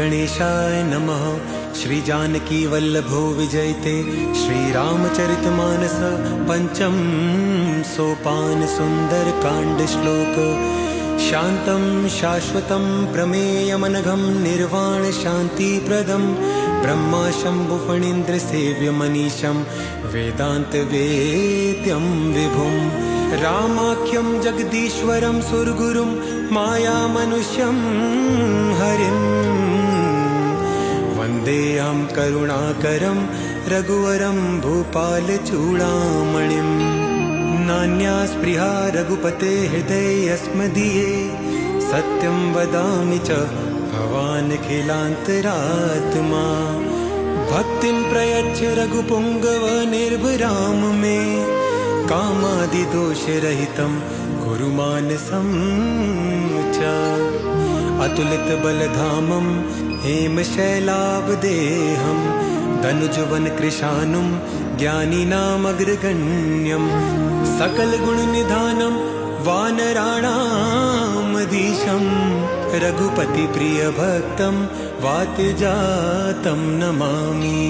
गणेशाय नमः। श्री जानकी वल्लभो विजयते श्री रामचरितमानस पंचम सोपान सुंदर कांड श्लोक। शांतं शाश्वतं प्रमेयमनघं निर्वाण शांतिप्रदं ब्रह्मा शंभु फणीन्द्र सेव्य मनीषं वेदांत वेद्यं विभुं। रामाख्यं जगदीश्वरं सुरगुरुं माया मनुष्यं हरिं वन्देऽहं करुणाकरं रघुवरं भूपाल चूडामणिम्। नान्या स्पृहा रघुपते हृदयेऽस्मदीये सत्यं वदामि च भवान् खिलान्तरात्मा। भक्तिं प्रयच्छ रघुपुङ्गव निर्भराम मे कामादिदोषरहितं कुरु मानसं च। अतुलितबलधामं हेमशैलाभदेहं धनुजवनकृशानुं ज्ञानिनामग्रगण्यं सकलगुणनिधानं वानराणामधीशं रघुपतिप्रियभक्तं वातजातं नमामि।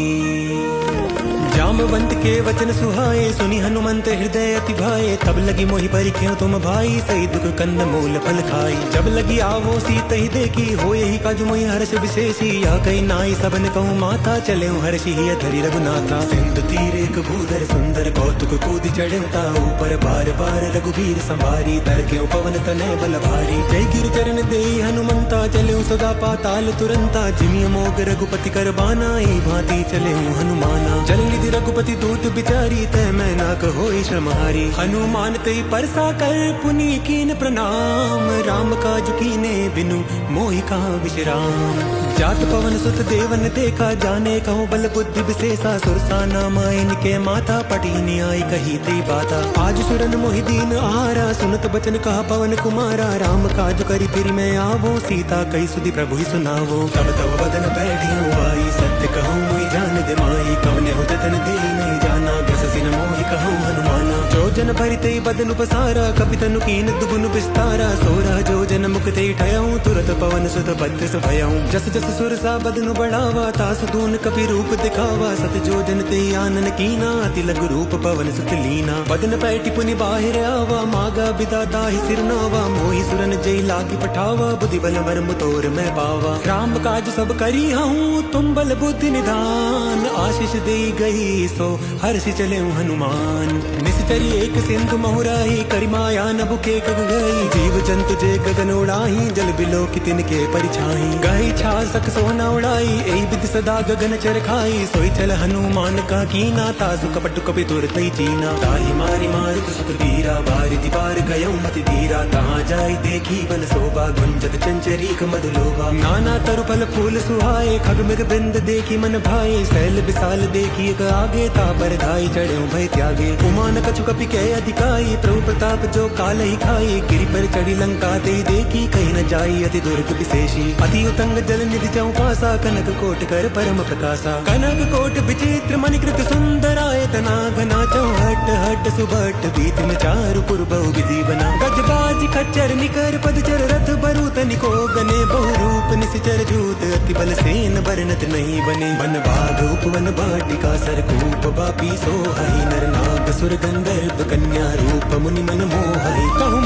जामवंत के वचन सुहाए सुनी हनुमंत हृदय अति भाए। तब लगी मोहि परिख्यो तुम भाई सही दुख कंद मूल फल खाई। जब लगी आवो सीत ही देखी हो यही काजु मोहि हर्ष विशेषी। यह कही नाई सबन कहूँ माता चले हर्षि ही धरि रघुनाथा। सिंधु तीर एक भूधर सुंदर कौतुक कूद चढ़ता ऊपर बार बार रघुबीर संभारी। तरक्यों पवन तनय बल भारी जय गिर चरण दे हनुमंता। चले सदा पाताल तुरंता जिमिय मोग रघुपति कर बाना। भांति चले हनुमाना चल रघुपति दूत बिचारी तय मैं ना कहो श्रमहारी। हनुमान तई परसा कर पुनि कीन प्रणाम। राम काज कीने बिनु मोहि कहाँ विश्राम। जात पवन सुत देवन देखा जाने कहूँ बल बुद्धि विशेषा। सुरसा नाम इनके माता पटीनी आई कही ते बाता। आज सुरन मोहि दीन आहारा सुनत बचन कहा पवन कुमारा। राम काज करी फिर मैं आवो सीता कही सुधि प्रभु ही सुनावो। तब तब बदन बैठी आई सत्य कहूँ मोहि जान दे माई। कवने हो जतन दे नहीं जाना बस सिन मोहि कहूँ हनुमाना। जो जन भरिते बदन उपसारा कपितनु कीन दुगुन विस्तारा। सोरह जो जन मुक्ते ठयऊँ तुरत पवन सुत बत्तिस भयऊँ। जस जस सुरसा बदनु बढ़ावा तासु दून कपि रूप दिखावा। सत जो जन ते आनन कीना अति लघु रूप पवन सुत लीना। बदन पैठी पुनि बाहिर आवा मागा बिदा दाहि सिरनावा। मोहि सुरन जय लागी पठावा बुद्धि बल मर्म तोर मैं पावा। राम काज सब करी हूँ तुम बल बुद्धि निधान। आशीष दे गई सो हर्षि चले हनुमान। निश्चरी एक सिंधु महुराही करिमाया नभु के कग गई। जीव जंतु जे गगन उड़ाही जल बिलो की तिनके परिछाई। गई छा सक सोना उड़ाई एई विधि सदा गगन चर खाई। सोई चल हनुमान का कीना तासु कपटु कपि तुरतई चीना। ताहि मारी मारुत सुत वीरा बारि दीवार गयौ मति धीरा। तहाँ जाई देखी बन शोभा गुंजत चंचरीक मधुलोभा। नाना तरु फल फूल सुहाए खग मृग बिंद देखी मन भाए। शैल विशाल देखी आगे तापर धाई चढ़े भय त्यागे। उमान कछु कपि के अधिकाई प्रभु प्रताप जो काल ही खाई। गिरि पर चढ़ी लंका ते देखी कहीं न जाई अति दुर्ग विशेषी। अति उतंग जल निधि चौपासा कनक कोट कर परम प्रकाशा। कनक कोट विचित्र मणिकृत सुंदराय तना घना चौहट हट सुभट बीत में चारु पुर बहु विधि बना। गजबाज खच्चर निकर पदचर रथ बरु तनिको गने। बहु रूप निश्चर जूत अति बल सेन बरनत नहीं बने। वन बाघ उपवन बाटिका सरकूप बापी सोहई। नर नाग सुर गंधर्व कन्या रूप मुनि मन मोहई। कहु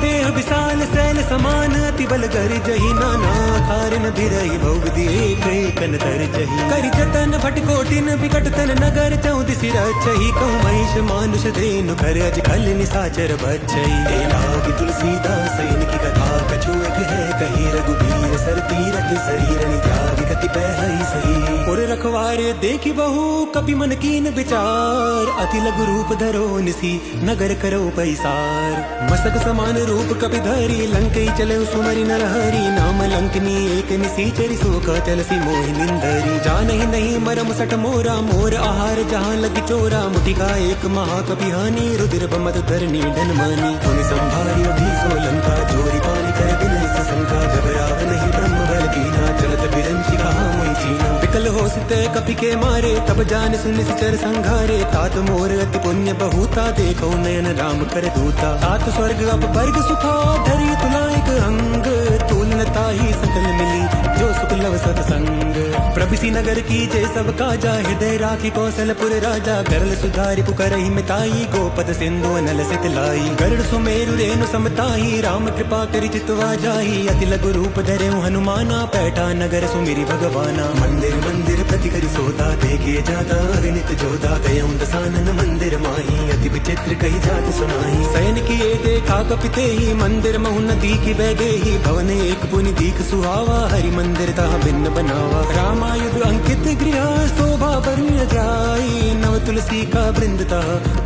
देह विशाल शैल समान अति बल गर जही। नाना खारन भिरई बहु विधि एक कन तर जही। करि जतन भट कोटिन विकट तन नगर चौदिसि रचही। कहु महिष मानुष धेनु कर अज खल निसाचर बचई। ए लागी तुलसीदास इनकी कथा कछु एक है कही। रघुबीर सर तीरथ शरीर त्याग गति पहई सही। पुर रखवारे देखी बहु कपि मन कीन विचार। अति लघु रूप धरो निसी नगर करो पैसार। मसक समान रूप कपि धरी लंकई चले सुमरि नरहरि। नाम लंकनी एक निसीचरी सोका चलसी मोहि निंदरी। जानहि नहीं मरम सट मोरा मोर आहार जहाँ लगी चोरा। मुटिका एक महाकपि हानि रुद्र बमत धरनी धन मानी। पुनि संभारी अभीसो लंका जोरी पानी कर बिन शंका। घबराव नहीं ब्रह्म बल कीना चलत बिरंची कहा मोहि चीना। विकल हो सित कपि के मारे तब जान सुन सिचर संघारे। तात मोर अति पुण्य बहुता देखो नयन राम कर दूता। तात स्वर्ग अब वर्ग सुखा धरी तुलायक अंग। तुलनता ही सकल मिली जो सुख लव सतसंग। प्रभिसी नगर की जय सब काजा, हृदय राखी कौशलपुर राजा। गरल सुधारि पुकरहि मिताई, गोपद सिंधु अनल सित लाई। गरुड़ सुमेरु रेणु समताई, राम कृपा करि चितवा जाई। अति लघु रूप धरऊ हनुमाना, पैठा नगर सुमिरि भगवाना। मंदिर मंदिर प्रति करि सोदा, देखे जाता अगणित जोधा। गयऊँ दसानन मंदिर माही, अति विचित्र कही जात सुनाई। शयन किए देखा कपिते ही, मंदिर महु नदी की बह देही। भवन एक पुनि दीख सुहावा, हरि मंदिर ता भिन्न बनावा। रामायुध अंकित गृह, शोभा बरन जाई। नव तुलसी का वृंद ता,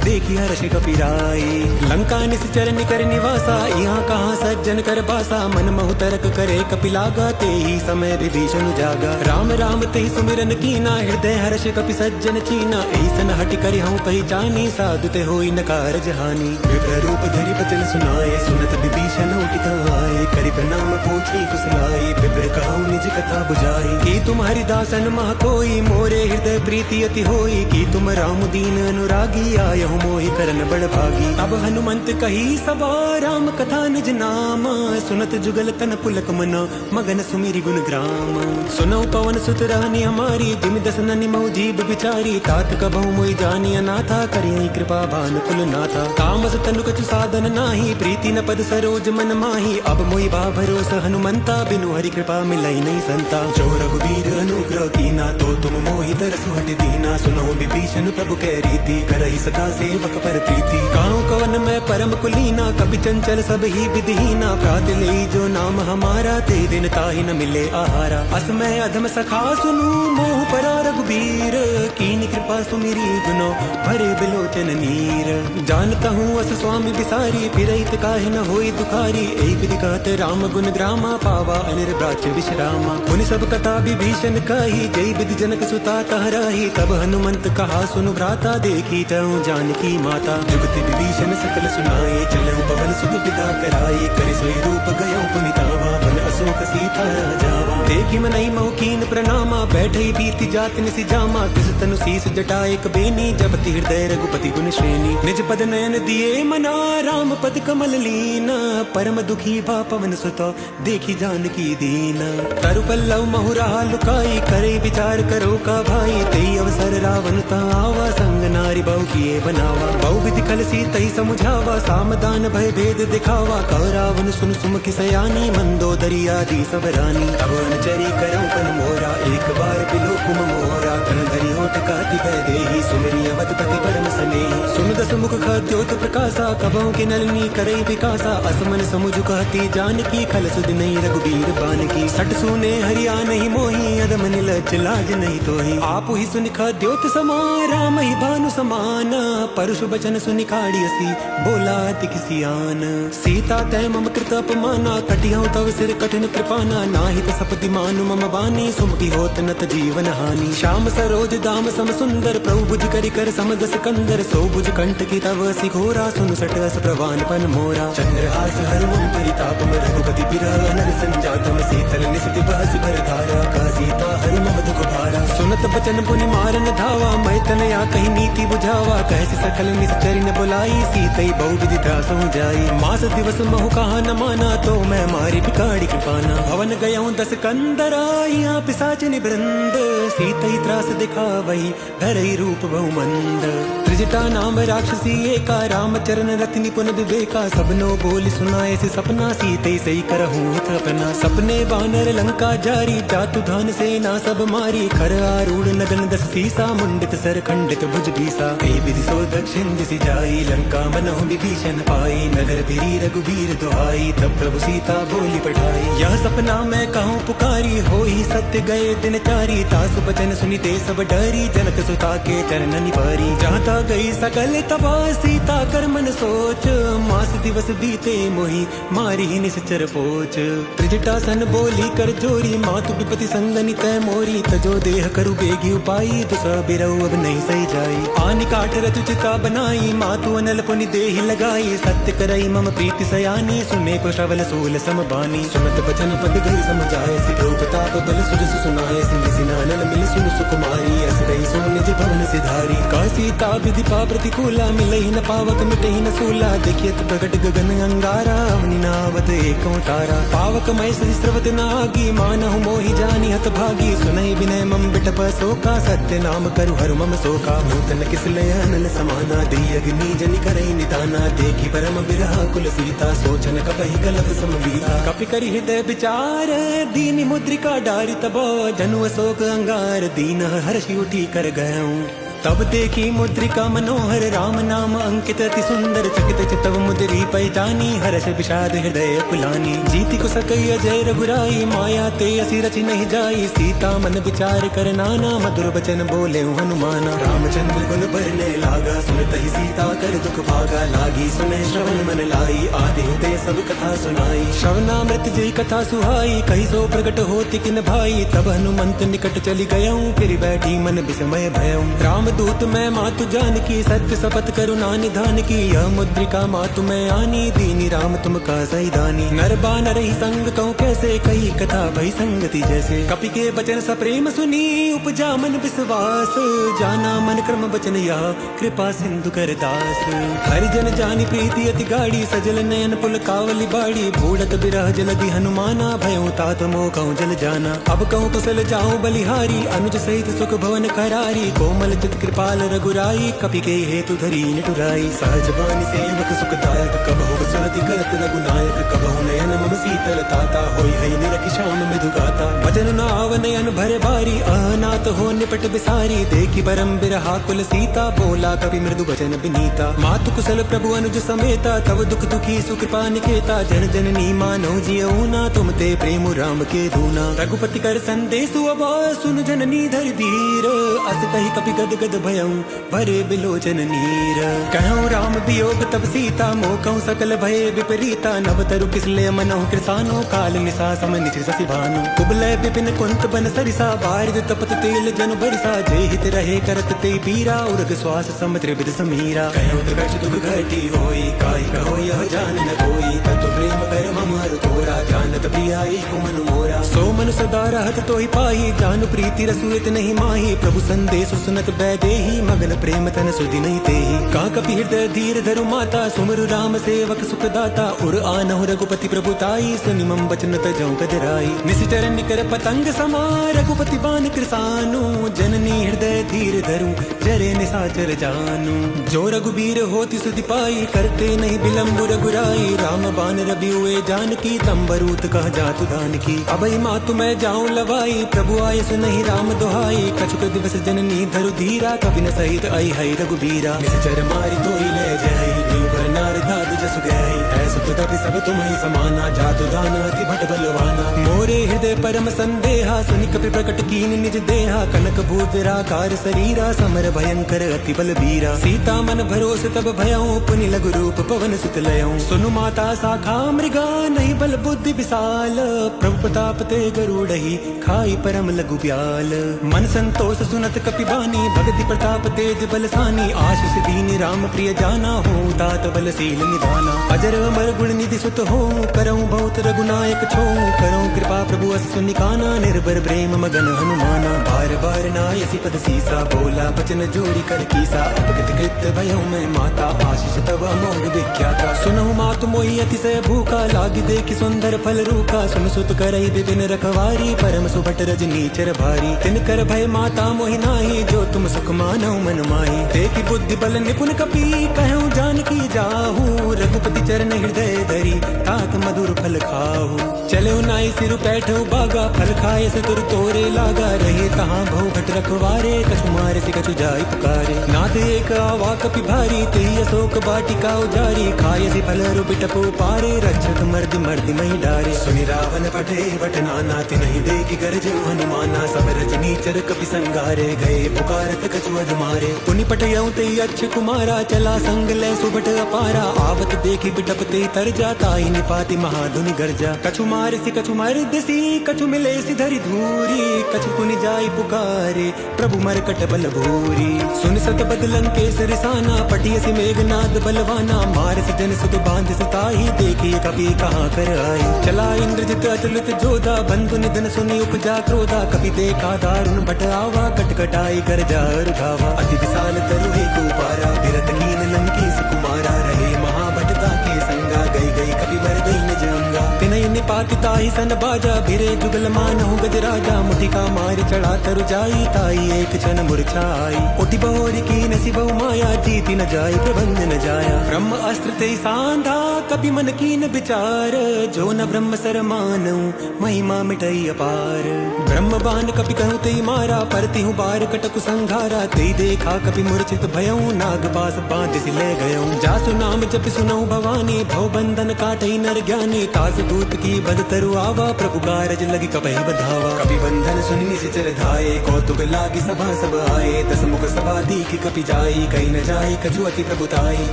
देखी हर्ष कपिराई। लंका निश्चर निकर निवासा, यहाँ कहाँ सज्जन कर बासा। मन महु तरक करे कपिलागा, ते ही समय विभीषण जागा। राम राम ते सुमिरन कीना, हृदय हर्ष कपि सज्जन चीना। ऐसन हटि करि हूँ पहचानी, साधु ते होई न कारज हानि। विप्र रूप धरि बचन सुनाए, सुनत विभीषण उठित आए। करि प्रणाम पूछी कुशलाई, विप्र कहूँ निज कथा बुझाई। की तुम हरिदासन मह कोई, मोरे हृदय प्रीति अति होई। की तुम राम दीन अनुरागी, आयहु मोहि करन बड़ भागी। अब हनुमंत कही सबा, राम कथा निज नाम। सुनत जुगल तन पुलक मना, मगन सुमिरि गुण ग्राम। सुनौ पवन सुत रहनी हमारी, जिमि दस ननि मऊ जीव विचारी। तात कबहु मोहि जानी अनाथा, करियहि कृपा भानु कुल नाथा। तामस तनु कछु साधन नाही, प्रीति न पद सरोज मन माही। अब मोहि बा भरोस हनुमंता, बिनु हरि कृपा मिलई नहीं संता। जो रघुबीर अनुग्रह कीना, तो तुम मोहि तरसु हटि दीना। सुनो विभीषण प्रभु कै रीति, करहि सदा सेवक पर प्रीति। गाँव कवन में परम कुलीना, कपि चंचल सब ही विधिहीना। प्रात लेई जो नाम हमारा, ते दिन ताहि न मिले आहारा। असमय अधम सखा सुनु, मोह परा रघुबीर। कीनी कृपा सुमिरी गुनो, भरे बिलोचन नीर। जानता हूँ अस स्वामी बिसारी, फिरहित काहे न होई दुखारी। एक विधि कहत राम गुण ग्रामा, पावा अनिर्ब्राच विश्रामा। मुनि सब कथा विभीषण कही, जय विधि जनक सुता तहराही। तब हनुमंत कहा सुनु भ्राता, देखी जाऊँ जानकी माता। जुगति विभीषण सकल सुनाए, चलऊँ पवन सुत पिता कराए। करि सोई रूप गयऊँ पुनितावा, वन अशोक सीता राजावा। देखी मनई महु कीन प्रणामा, बैठई बीती जात निसि जामा। तिस तनु शीस जटा एक बेनी, जपति हृदय रघुपति गुण श्रेणी। निज पद नयन दिए मना, राम पद कमल लीना। परम दुखी भा पवन सुत, देखी जानकी दीना। तरु पल्लव महु रहा लुकाई, करे विचार करो का भाई। तेई अवसर रावण ता आवा, संग नारी बहु किए बनावा। बहु विधि कल सीतई समुझावा, सामदान भय भेद दिखावा। कह रावण सुन सुमुखि सयानी, मंदोदरी आदि सब रानी। अब अनुचरी करऊँ पन मोरा, एक बार बिलो कुम मोरा। तन धरि होठ काति भय देहि, सुमिरि अवधपति परम स्नेहि। सुन दस मुख खद्योत प्रकाशा, कबहु के नलिनी करई विकासा। असमन समुझ कहती जानकी, खल सुध नहीं रघुबीर बानकी। सट सुने हरिया नहीं मोही, अदम निलज लाज नहीं तोही। आपु ही सुनि खद्योत समा, राम ही भानु समान। परुष बचन सुनि खाड़ियसी, बोला अति किसी आन। सीता तै मम कृत अपमाना, कटिहऊँ तव सिर कठिन कृपाना। नाहित सपति मानु मम बानी, सुमति होत नत जीवन हानि। श्याम सरोज दाम सम सुंदर, प्रभु भुज करि कर समदस कंदर। सो भुज कंठ की तव सिघोरा, सुन सट अस प्रवान पन मोरा। चंद्रहास हरमुम परितापम, रघुपति बिरह अनर संजातम। शीतल निसित बहस भर धारा, का सीता हरि मम दुख भारा। सुनत बचन पुनि मारन धावा, मैं तनया कही नीति बुझावा। कैसे सकल निश्चर न बुलाई, सीतई बहु विधि त्रासहु जाई। मास दिवस महु कहा न माना, तो मैं मारी बिगाड़ी कृपाना। भवन गयऊँ दस कंदरा, यहाँ पिशाच निवृंद। सीतई त्रास दिखावई, धरई रूप बहु मंद। त्रिजटा नाम राक्षसी एका, राम चरण रति निपुण विवेका। सबनो बोल सुनाए से सपना, सीतई सही करहूँ हित अपना। सपने बानर लंका जारी, जातु धान सेना सब मारी। खर आरूढ़ नगन दस सीसा, मुंडित सर खंडित भुज बीसा। कई विधि सो दक्षिण दिशि जाई, लंका मनहु विभीषण पाई। नगर भिरी रघुबीर दुहाई, तब प्रभु सीता बोली पठाई। यह सपना मैं कहूँ पुकारी, होई सत्य गए दिन चारी। तासु बचन सुनिते सब डरी, जनक सुता के चरण निवारी। जहाँ गई सकल तबाह, सीता कर मन सोच। मास दिवस बीते मोहि, मारी ही निश्चर पोच। त्रिजटा सन बोली कर जोरी, मातु विपति संगनि तै मोरी। तजो देह करु बेगी उपाई, दुसह बिरऊ अब नहीं सही जाई। आनि काठ रचु चिता बनाई, मातु अनल पुनि देहि लगाई। सत्य करई मम प्रीति सयानी, सुने को श्रवल सूल सम बानी। सुनत बचन पद गई समझाए, सिधो प्रताप बल सुजसु सुनाए। सिंह सिनानल मिल सुन सुकुमारी, अस गई सोने भज भवन सिधारी। का सीता विधिपा प्रतिकूला मिलहि न पावक मिटहि न सूला। देखियत प्रगट गगन अंगारा अवनि नावत एकौ तारा। पावक मय सहिस्रवत नागी मानहु मोहि जानि हत भागी। सुनहि विनय मम बिटप शोका सत्य नाम करु हरु मम शोका। नूतन किसलय अनल समाना देहि अग्नि जनि करहि निदाना। देखि परम बिरहा कुल सीता सोचन कपहि कलप समवीता। कपि करि हृदय विचार दीनि मुद्रिका डारि तबो। जनु अशोक अंगार दीन हर्षि उठी कर गयऊँ। तब देखी मुद्रिका मनोहर राम नाम अंकित अति सुंदर। चकित चितव मुद्री पहचानी हर्ष विषाद हृदय कुलानी। जीति को सकई अजय रघुराई माया ते असि रचि नहीं जाई। सीता मन विचार कर नाना मधुर बचन बोले हनुमाना। रामचंद्र गुण बरने लागा सुनतहि सीता कर दुख भागा। लागी सुने श्रवण मन लाई आदि हृदय सब कथा सुनाई। श्रवणामृत जय कथा सुहाई कही सो प्रकट होति किन भाई। तब हनुमंत निकट चली गयऊँ फिर बैठी मन विस्मय भयऊँ। राम दूत मैं मातु जानकी सत्य शपथ करुणा निधान की। यह मुद्रिका मातु मैं आनी दीनी राम तुम का सही दानी। नर बानर ही संग कहूँ कैसे कही कथा भई संगति जैसे। कपि के बचन सप्रेम सुनी उपजा मन विश्वास। जाना मन क्रम बचन या कृपा सिंधु कर दास। हरिजन जानी प्रीति अति गाड़ी सजल नयन पुल कावली बाड़ी। भूलत बिरह जलधि हनुमाना भयों तात मोह कहूँ जल जाना। अब कहूँ कुशल जाऊँ बलिहारी अनुज सहित सुख भवन करारी। कोमल चित कृपाल रघुराई कपि के हेतु धरी निटुराई। सहज बानी सेवक सुखदायक कबहु सुरति करत रघुनायक। कबहु नयन मम शीतल ताता होई है निरखि श्याम मृदु गाता। भजन न आव नयन भरे भारी अनाथ हो निपट बिसारी। देखि परम बिरहा कुल सीता बोला कवि मृदु वचन विनीता। मातु कुशल प्रभु अनुज समेता तव दुख दुखी सुकृपा निकेता। जन जननी मानौ जियऊ ना तुम ते प्रेम राम के दूना। रघुपति कर संदेशु अब सुन जननी धर धीर। अस कहि कपि गद गद भयऊँ भरे बिलोचन नीर। कहूँ राम वियोग तब सीता मोह कहूँ सकल भय विपरीता। नव तरु किसले मनहु कृसानो काल निशा सम निश शशि भानु। कुबलय विपिन कुंत बन सरिसा बारिद तपत तेल जन बरिसा। जय हित रहे करत ते पीरा उर्ग श्वास समुद्र विद समीरा। कहूँ दुख दुख घटी होई काई कहो यह जान न कोई। तत्व प्रेम कर ममर तोरा जानत प्रियाई कुमन मोरा। सो मन सदा रहत तोहि पाही जानु प्रीति रसुएत नहीं माही। प्रभु संदेश सुनत बैदेही मगन प्रेम तन सुधि नहीं तेही। का कपि हृदय धीर धरु माता सुमरु राम सेवक सुख दाता। उर आनहु रघुपति प्रभुताई सुनि मम बचन तजौ कदराई। निश्चर निकर पतंग समा रघुपति बान कृसानु। जननी हृदय धीर धरु जरे निशाचर जानू। जो रघुबीर होति सुधि पाई करते नहीं विलम्ब रघुराई। राम बान रवि हुए जानकी तंबरूत कह जातु दान की। अबई मातु मैं जाऊं लवाई प्रभु आय सुनहि राम दुहाई। कछुक दिवस जननी धरु धीरा कवि न सहित आई है रघुबीरा। निश्चर मारी तोहि ले जय देवर नार दाद जसु गई। ऐसु तपि सब तुम्हि समाना जातु दान अति भट बलवाना। मोरे हृदय परम संदेहा सुनि कपि प्रकट कीन निज देहा। कनक भूत राकार शरीरा समर भयंकर अति बल बीरा। सीता मन भरोस तब भयऊँ पुनि लघु रूप पवन सुत लयऊँ। सुनु माता शाखा मृगा नहीं बल बुद्धि विशाल। प्रभु प्रताप ते गरुड़हि खाई परम लघु ब्याल। मन संतोष सुनत कपि बानी भगति प्रताप तेज बलसानी। आशीष दीन राम प्रिय जाना हो तात बलशील निधाना। अजर अमर गुण निधि सुत हो करऊँ बहुत रघुनायक छो। करऊँ कृपा प्रभु अस सुनिकाना निर्भर प्रेम मगन हनुमाना। बार बार नायसी पद सीसा बोला बचन जोड़ी कर कीसा। अपगत कृत भयऊँ मैं माता आशीष तव अमोघ विख्याता। सुनहु मातु मोहि अतिशय भूखा लागी देखि सुंदर फल रूखा। सुन सुत करहि विपिन रखवारी परम सुभट रजनी चर भारी। तिन कर भय माता मोहि नाही जो तुम सुख मानौ मन माही। देखि बुद्धि बल निपुण कपि कहूँ जानकी जाहू। रघुपति चरण हृदय धरी तात मधुर फल खाहू। चले नाई सिर बैठो बागा फल खाए से तुर तोरे लागा। रहे तहाँ बहु भट रखवारे कछु मारे से कछु जाई पुकारे। नाथ एक आवा कपि भारी तेहि अशोक बाटिका उजारी। खाए से फल रु बिटपो पारे रक्षक मर्द मर्द मही डारे। सुनि रावण पटे बट नाना तिनहि देखि गरज हनुमाना। सब रजनी चर कपि संगारे गए पुकारत कछु अधमारे। पुनि पटयऊँ तेहि अक्ष कुमारा चला संग ले सुबट अपारा। आवत देखि बिटपते तर जाता ही निपाति महाधुनि गर्जा। कछु मार सी कछु मर्द सी कछु मिले सी धरि धूरी। कछु पुनि जाई पुकार हारे प्रभु मरकट बल भूरी। सुन सत बदलन के सरसाना पटियसी मेघनाद बलवाना मारस जन सुत बांध सुताई देखिए कभी कहाँ कर आई। चला इंद्रजित अतुलित जोधा बंधु निधन सुनी उपजा क्रोधा कभी देखा दारुण भट आवा कटकटाई कर जार धावा। अति विशाल तरुहे को पारा विरत कीन लंकी सुकुमारा रहे महाभटता के संगा गई गई कभी मर गई निज अंगा। तिनय निपातिता ही सन बाजा भिरे जुगल मानहु गजराजा मुठिका मार चढ़ा तरु जाई ताई एक क्षण मूर्छाई। उठी बहोरी की नसी बहु माया जीती न जाई प्रबंध न जाया। ब्रह्म अस्त्र ते सांधा कभी मन की न विचार जो न ब्रह्म सर मानऊ महिमा मिटई अपार। ब्रह्म बान कभी कहूँ ते मारा परती हूँ बार कटकु संघारा ते देखा कभी मूर्छित भयऊ नाग पास बांध से ले गयऊ। जासु नाम जप सुनऊ भवानी भव बंधन काटई नर ज्ञानी तास दूत की बद तरु आवा प्रभु कारज लगी कपहि बधावा। कभी बंधन सुनि निश्चर धाये कौतुक लागी सभा सब आए दस मुख सभा दीख कपि जाई कहीं न जाई कछु अति प्रभुताई।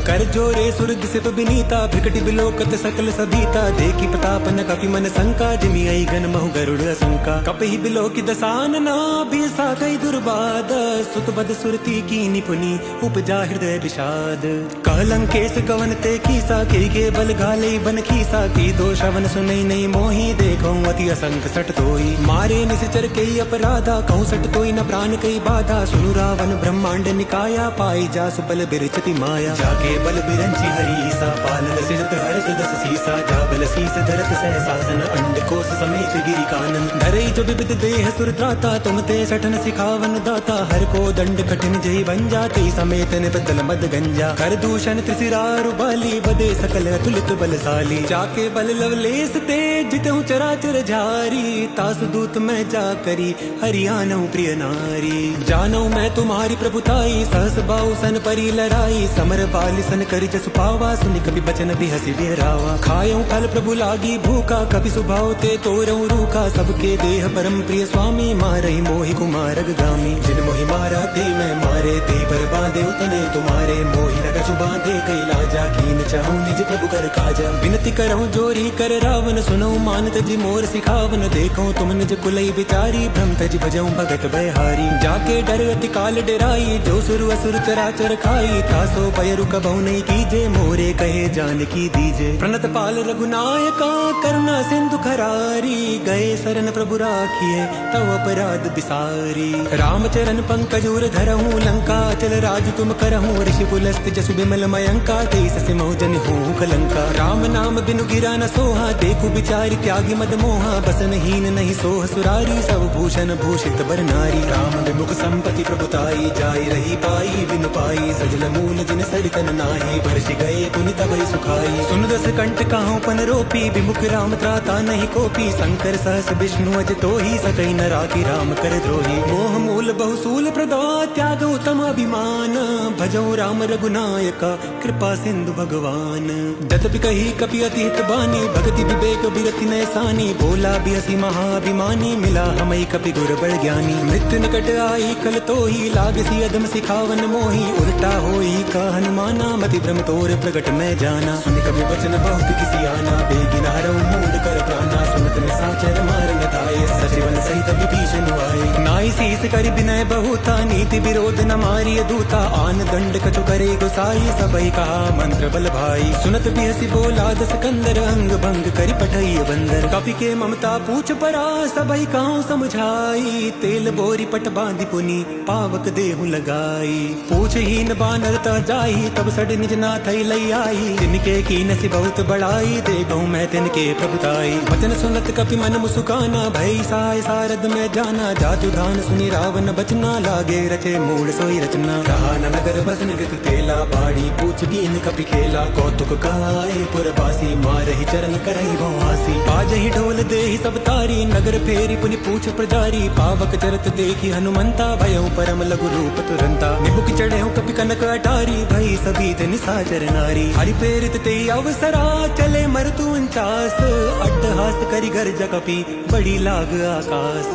कर जोरे सुरद सिप बिनीता भ्रिकटि बिलोकत सकल सबीता देखी प्रताप न कपि मन शंका जिमि आई गन महु गरुड़ असंका। कपहि बिलोकि दसानना बीसा कई दुर्बाद सुत बद सुरती की निपुनी उपजा हृदय विषाद। कहलंकेश कवन ते कीसा के बल घाले बन खीसा की दो श्रवण सुनई नहीं मोही देखो अति असंख सट तोई। मारे निश्चर कई अपराधा कहूँ सट तोई न प्राण कई बाधा। सुनु रावण ब्रह्मांड निकाया पाई जा सुबल बिरचति माया। जाके बल बिरंची हरीसा पालन सिरत हरत दस सीसा जा बल सीस धरत सहसासन अंड कोस समेत गिरी कानन। धरई जो विविध देह सुर त्राता तुम ते सठन सिखावन दाता हर को दंड कठिन जय बन जाते समेत निबदल मद गंजा। कर दूषण त्रिसिरारु बाली बदे सकल अतुलित बलशाली। जाके बल लवलेस ते जितहु चराचर झारी तासु दूत मैं जा करी हरियाणु प्रिय नारी। जानऊ मैं तुम्हारी प्रभुताई सहस बाहु सन परी लड़ाई। समर बाली सन करी जसु पावा सुनि कभी बचन भी हसी बिहरावा। खायऊ फल प्रभु लागी भूखा कभी सुभाव ते तोरऊ रूखा। सबके देह परम प्रिय स्वामी मारहि मोहि कुमारग गामी। जिन मोहि मारा ते मैं मारे ते पर बांधे उतने तुम्हारे मोहि न कछु बांधे कई लाजा। कीन चाहूं निज प्रभु कर काजा विनती करऊं जोरी कर रावण सुनऊ मान तजी मोर सिखावन। देखो तुम निज कुलई बिचारी भ्रम तज भजऊ भगत बहारी। जाके डर अति काल डराई जो सुर असुर चराचर खाई। तासो पयरु कबहु नहीं कीजे मोरे कहे जानकी दीजे। प्रणत पाल रघुनायका करुणा सिंधु खरारी गए शरण प्रभु राखिए तव अपराध बिसारी। रामचरण पंकज उर धरहूँ लंका चल राज तुम करहूँ। ऋषि पुलस्त जसु बिमल मयंका तेईस सिमहु जन हों कलंका। राम नाम बिनु गिरा न सोहा देखु बिचारी त्यागी मद मोहा। बसन हीन नहीं सोह सुरारी सब भूषण भूषित बर नारी। राम विमुख संपत्ति प्रभुताई जाई रही पाई बिनु पाई। सजल मूल जिन सरितन नाही बरस गए पुनि तबहि सुखाई। सुन दस कंठ काहू पन रोपी विमुख राम त्राता नहीं कोपी। शंकर सहस विष्णु अज तो ही सकई न राखी राम कर द्रोही। मोह मूल बहुसूल प्रदा त्याग उत्तम अभिमान। भजऊ राम रघुनायका कृपा सिंधु भगवान। जत कही कपि अतीत बानी भक्ति विवेक बिरति नैसानी। बोला भी हसी महाभिमानी मिला हमई कपि गुर बड़ ज्ञानी। मृत्यु निकट आई कल तो ही लाग सी अदम सिखावन मोही। उल्टा होई का हनुमाना मति भ्रम तोर प्रगट में जाना। सुन कभी वचन बहुत किसी आना बेगिन हरऊ मूड कर प्राणा। सुनत निशाचर मार न धाये सचिवन सहित विभीषण आए। नाई शीस करि विनय बहुता नीति विरोध न मारिय दूता। आन दंड कछु करे गुसाई सबई कहा मंत्र बल भाई। सुनत भी हसी बोला दस कंदर अंग भंग करि पठई बंदर। कपि के ममता पूछ परा सबई कहूँ समझाई। तेल बोरी पट बांधि पुनि पावक देहु लगाई। पूछ हीन बानर त जाई तब सड निज नाथई लई आई। तिनके की नसी बहुत बड़ाई देखूं मैं तिनके प्रभुताई। वचन सुनत कपि मन मुसुकाना भई साय सारद में जाना। जातु धान सुनि रावण बचना लागे रचे मूल सोई रचना। रहा न नगर बसन गत तेला बाड़ी पूछ कीन कपि खेला। कौतुक कहाए पुरबासी मारहि चरण करहि भवासी। बाजहि ढोल देहि सब तारी नगर फेरी पुनि पूछ प्रजारी। पावक चरत देखी हनुमंता भयउ परम लघु रूप तुरंता। निबुक चढ़ेउ कपि कनक अटारी भई सभी ते निशाचर नारी। हरि प्रेरित ते अवसरा चले मरतु 49 अट्टहास करि गर्ज कपि बड़ी लाग आकाश।